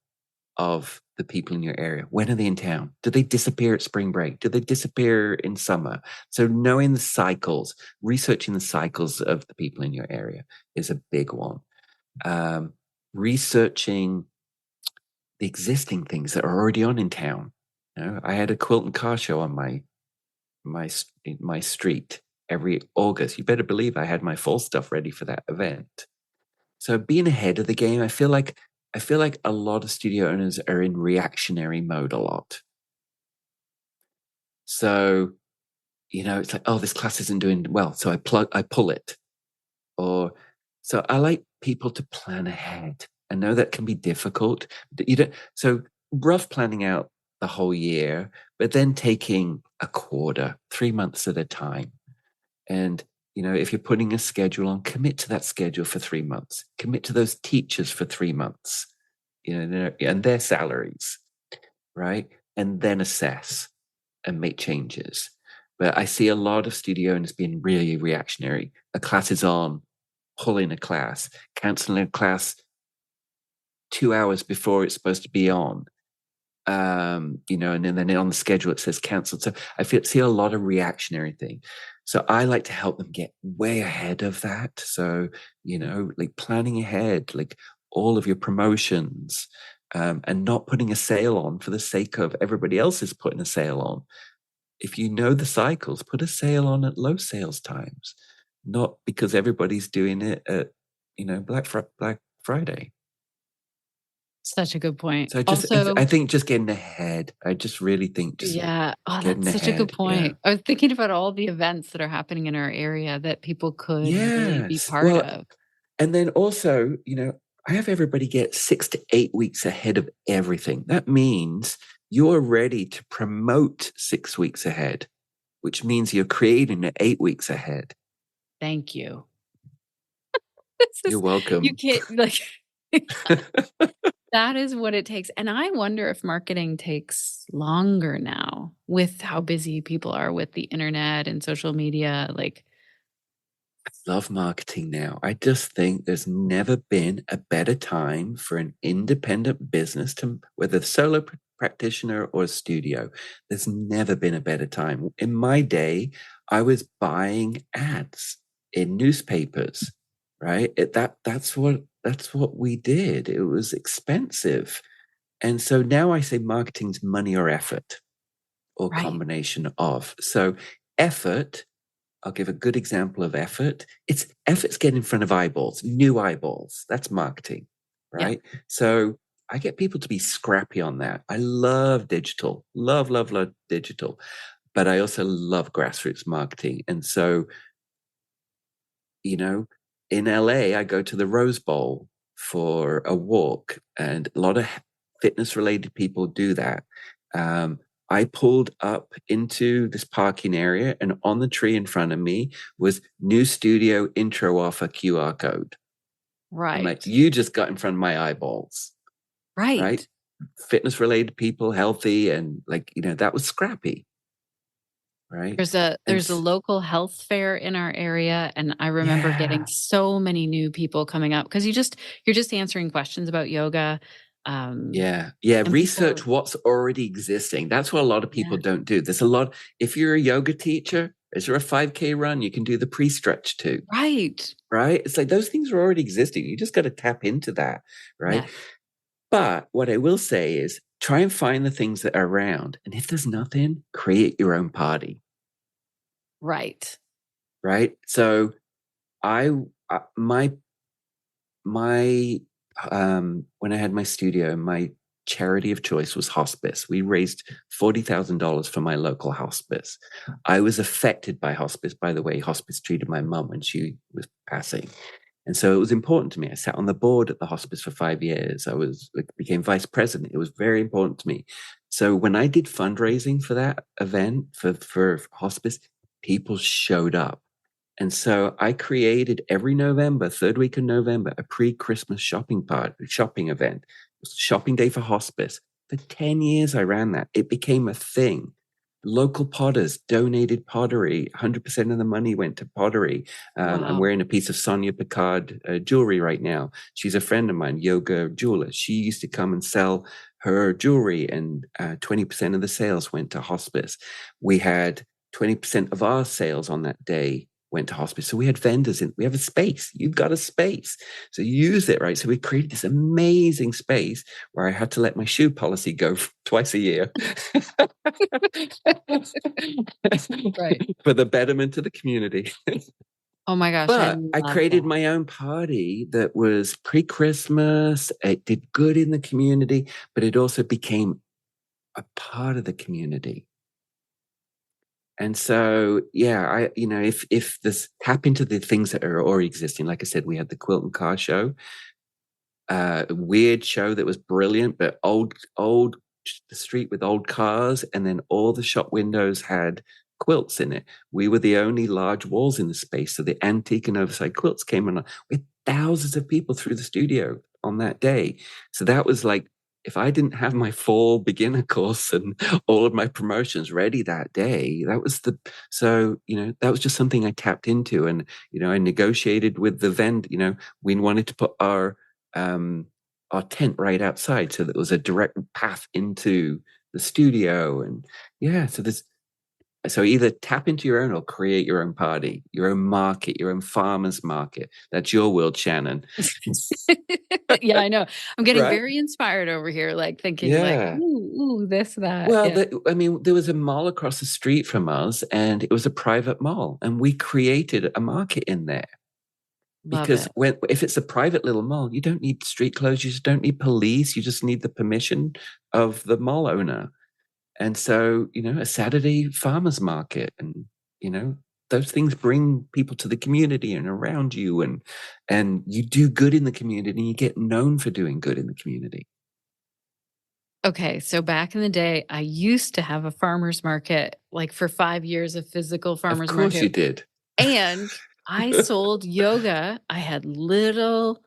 of the people in your area. When are they in town? Do they disappear at spring break? Do they disappear in summer? So knowing the cycles, researching the cycles of the people in your area is a big one. Researching the existing things that are already on in town. You know, I had a quilt and car show on my street every August. You better believe I had my fall stuff ready for that event. So being ahead of the game, I feel like a lot of studio owners are in reactionary mode a lot. So, you know, it's like, oh, this class isn't doing well, so I pull it. Or so I like people to plan ahead. I know that can be difficult. So rough planning out the whole year, but then taking a quarter, 3 months at a time. And you know, if you're putting a schedule on, commit to that schedule for 3 months. Commit to those teachers for 3 months, you know, and their salaries, right? And then assess and make changes. But I see a lot of studio owners being really reactionary. A class is on, pulling a class, canceling a class 2 hours before it's supposed to be on. and then on the schedule it says cancelled. So I see a lot of reactionary thing. So I like to help them get way ahead of that. So, like planning ahead, like all of your promotions, and not putting a sale on for the sake of everybody else is putting a sale on. If you know the cycles, put a sale on at low sales times, not because everybody's doing it at, Black Friday. Such a good point. So Also, I think just getting ahead. I just really think just yeah. Oh, getting that's such a good ahead. point. I was thinking about all the events that are happening in our area that people could really be Yes. part Well, of. and then also, I have everybody get 6 to 8 weeks ahead of everything. That means you're ready to promote 6 weeks ahead, which means you're creating it 8 weeks ahead. Thank you. You're welcome. You can't that is what it takes. And I wonder if marketing takes longer now with how busy people are with the internet and social media. Like, I love marketing now. I just think there's never been a better time for an independent business to, whether a solo practitioner or a studio, there's never been a better time. In my day, I was buying ads in newspapers, right? That's what we did. It was expensive. And so now I say marketing's money or effort, or right. combination of. So effort, I'll give a good example of effort. Effort's getting in front of eyeballs, new eyeballs. That's marketing, right? Yeah. So I get people to be scrappy on that. I love digital, love digital, but I also love grassroots marketing. And so, in LA, I go to the Rose Bowl for a walk, and a lot of fitness related people do that. I pulled up into this parking area, and on the tree in front of me was new studio intro offer QR code. Right. I'm like, you just got in front of my eyeballs. Right? Fitness related people, healthy, and that was scrappy. Right. There's a local health fair in our area, and I remember getting so many new people coming up because you're just answering questions about yoga. Research what's already existing. That's what a lot of people don't do. There's a lot. If you're a yoga teacher, is there a 5K run? You can do the pre-stretch too. Right. It's like those things are already existing. You just got to tap into that. Right. Yeah. But what I will say is try and find the things that are around. And if there's nothing, create your own party. Right. So when I had my studio, my charity of choice was hospice. We raised $40,000 for my local hospice. I was affected by hospice. By the way, hospice treated my mum when she was passing. And so it was important to me. I sat on the board at the hospice for 5 years. I became vice president. It was very important to me. So when I did fundraising for that event for hospice, people showed up. And so I created every November, third week of November, a pre-Christmas shopping event. It was shopping day for hospice. For 10 years, I ran that. It became a thing. Local potters donated pottery. 100% of the money went to pottery. Wow. I'm wearing a piece of Sonia Picard jewelry right now. She's a friend of mine, yoga jeweler. She used to come and sell her jewelry, and 20% of the sales went to hospice. We had 20% of our sales on that day went to hospice. So we had vendors we have a space. You've got a space. So use it, right? So we created this amazing space where I had to let my shoe policy go twice a year. Right. For the betterment of the community. Oh my gosh. But I created my own party that was pre-Christmas. It did good in the community, but it also became a part of the community. And so, if this tap into the things that are already existing, like I said, we had the Quilt and Car Show, a weird show that was brilliant, but old, the street with old cars, and then all the shop windows had quilts in it. We were the only large walls in the space, so the antique and oversized quilts came on with thousands of people through the studio on that day. So that was like, if I didn't have my fall beginner course and all of my promotions ready that day, that was that was just something I tapped into. And, I negotiated with the vendor, we wanted to put our our tent right outside, so that there was a direct path into the studio. And yeah, so either tap into your own or create your own party, your own market, your own farmers market. That's your world, Shannon. Yeah, I know. I'm getting Right? very inspired over here, like thinking like, Yeah. ooh, this, that. Well, Yeah. there was a mall across the street from us, and it was a private mall, and we created a market in there. Love Because it. if it's a private little mall, you don't need street clothes, you just don't need police, you just need the permission of the mall owner. And so, a Saturday farmers market, and those things bring people to the community and around you, and you do good in the community, and you get known for doing good in the community. Okay, so back in the day, I used to have a farmer's market, like for 5 years, a physical farmer's Of course market. you did. And I sold yoga. I had little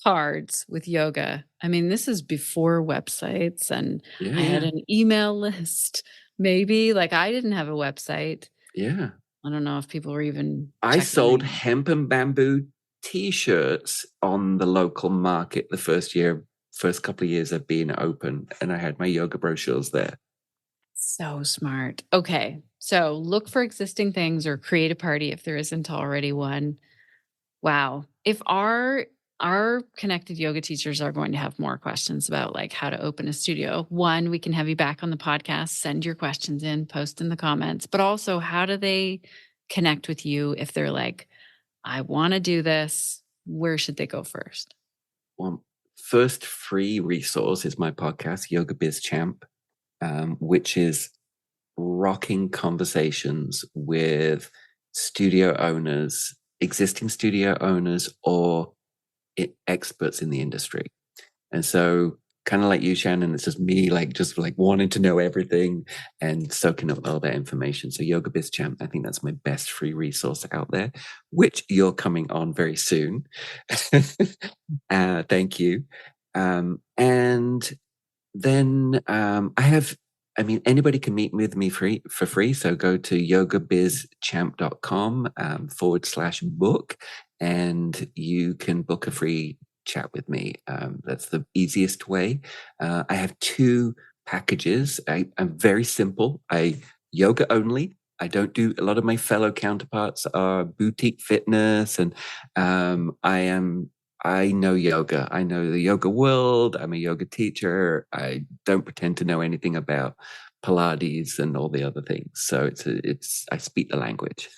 cards with yoga. I mean, this is before websites, and I had Yeah. an email list, maybe. Like, I didn't have a website. Yeah. I don't know if people were even I checking sold my hemp and bamboo t-shirts on the local market the first couple of years of being open, and I had my yoga brochures there. So smart. Okay. So look for existing things or create a party if there isn't already one. Wow. If our connected yoga teachers are going to have more questions about like how to open a studio, one, we can have you back on the podcast, send your questions in, post in the comments, but also how do they connect with you if they're like, I want to do this? Where should they go first? Well, first free resource is my podcast, Yoga Biz Champ, which is rocking conversations with studio owners, existing studio owners, or experts in the industry. And so, kind of like you, Shannon, it's just me, just wanting to know everything and soaking up all that information. So, Yoga Biz Champ, I think that's my best free resource out there, which you're coming on very soon. Thank you. And then anybody can meet with me for free. So go to yogabizchamp.com /book, and you can book a free chat with me. That's the easiest way. I have 2 packages. I'm very simple. I yoga only. I don't do a lot of my fellow counterparts are boutique fitness, and I know yoga. I know the yoga world. I'm a yoga teacher. I don't pretend to know anything about Pilates and all the other things. So I speak the language.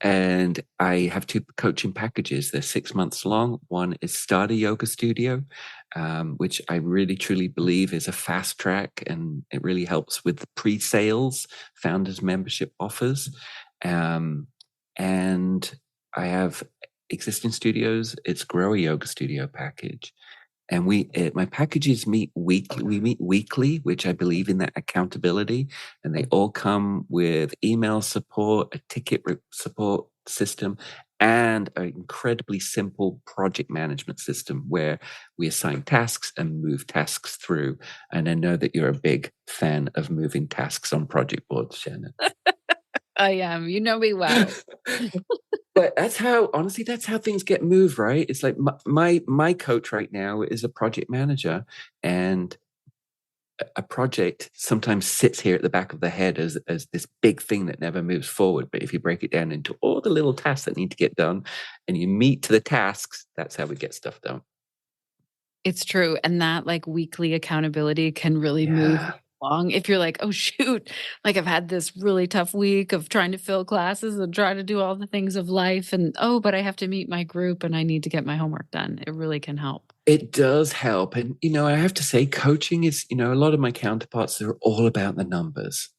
And I have 2 coaching packages. They're 6 months long. One is Start a Yoga Studio, which I really truly believe is a fast track, and it really helps with the pre-sales, founders membership offers. And I have existing studios. It's Grow a Yoga Studio package. And my packages meet weekly. We meet weekly, which I believe in that accountability. And they all come with email support, a ticket support system, and an incredibly simple project management system where we assign tasks and move tasks through. And I know that you're a big fan of moving tasks on project boards, Shannon. I am. You know me well. But that's how things get moved, right? It's like my coach right now is a project manager, and a project sometimes sits here at the back of the head as this big thing that never moves forward. But if you break it down into all the little tasks that need to get done, and you meet to the tasks, that's how we get stuff done. It's true. And that like weekly accountability can really move along. If you're like, oh, shoot, like I've had this really tough week of trying to fill classes and try to do all the things of life. And but I have to meet my group and I need to get my homework done. It really can help. It does help. And, I have to say, coaching is, a lot of my counterparts are all about the numbers.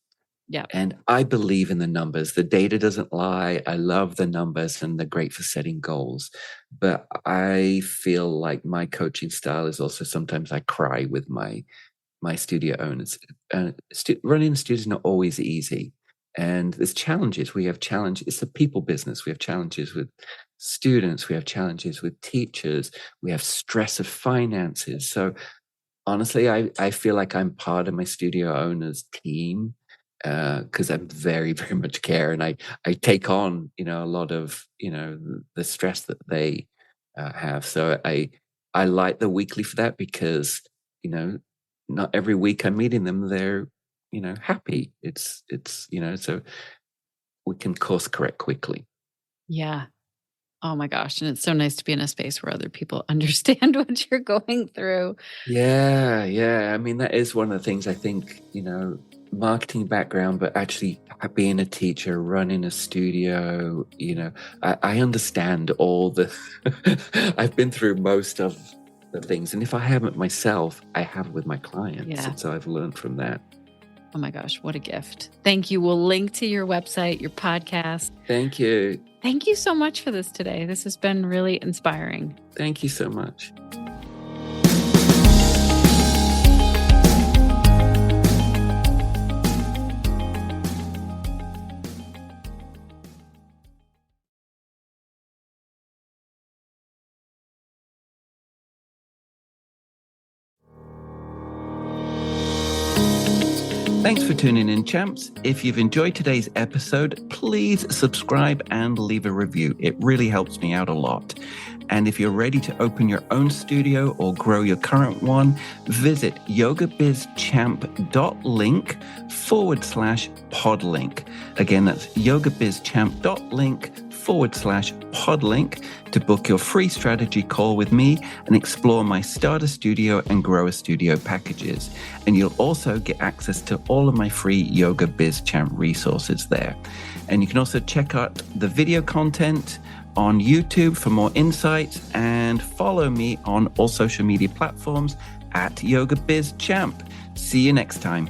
Yeah. And I believe in the numbers. The data doesn't lie. I love the numbers, and they're great for setting goals. But I feel like my coaching style is also sometimes I cry with my studio owners. Running a studio is not always easy. And there's challenges. We have challenges. It's a people business. We have challenges with students. We have challenges with teachers. We have stress of finances. So honestly, I feel like I'm part of my studio owner's team, because I'm very, very much care, and I take on, a lot of, the stress that they have. So I like the weekly for that because, not every week I'm meeting them, they're, happy. It's, so we can course correct quickly. Yeah. Oh my gosh. And it's so nice to be in a space where other people understand what you're going through. Yeah. I mean, that is one of the things I think, marketing background, but actually being a teacher, running a studio, I understand all the, I've been through most of the things. And if I haven't myself, I have with my clients. Yeah. And so I've learned from that. Oh my gosh, what a gift. Thank you. We'll link to your website, your podcast. Thank you. Thank you so much for this today. This has been really inspiring. Thank you so much. Thanks for tuning in, champs. If you've enjoyed today's episode, please subscribe and leave a review. It really helps me out a lot. And if you're ready to open your own studio or grow your current one, visit yogabizchamp.link/podlink. Again, that's yogabizchamp.link/podlink to book your free strategy call with me and explore my Start a Studio and Grow a Studio packages. And you'll also get access to all of my free Yoga Biz Champ resources there. And you can also check out the video content on YouTube for more insights and follow me on all social media platforms at Yoga Biz Champ. See you next time.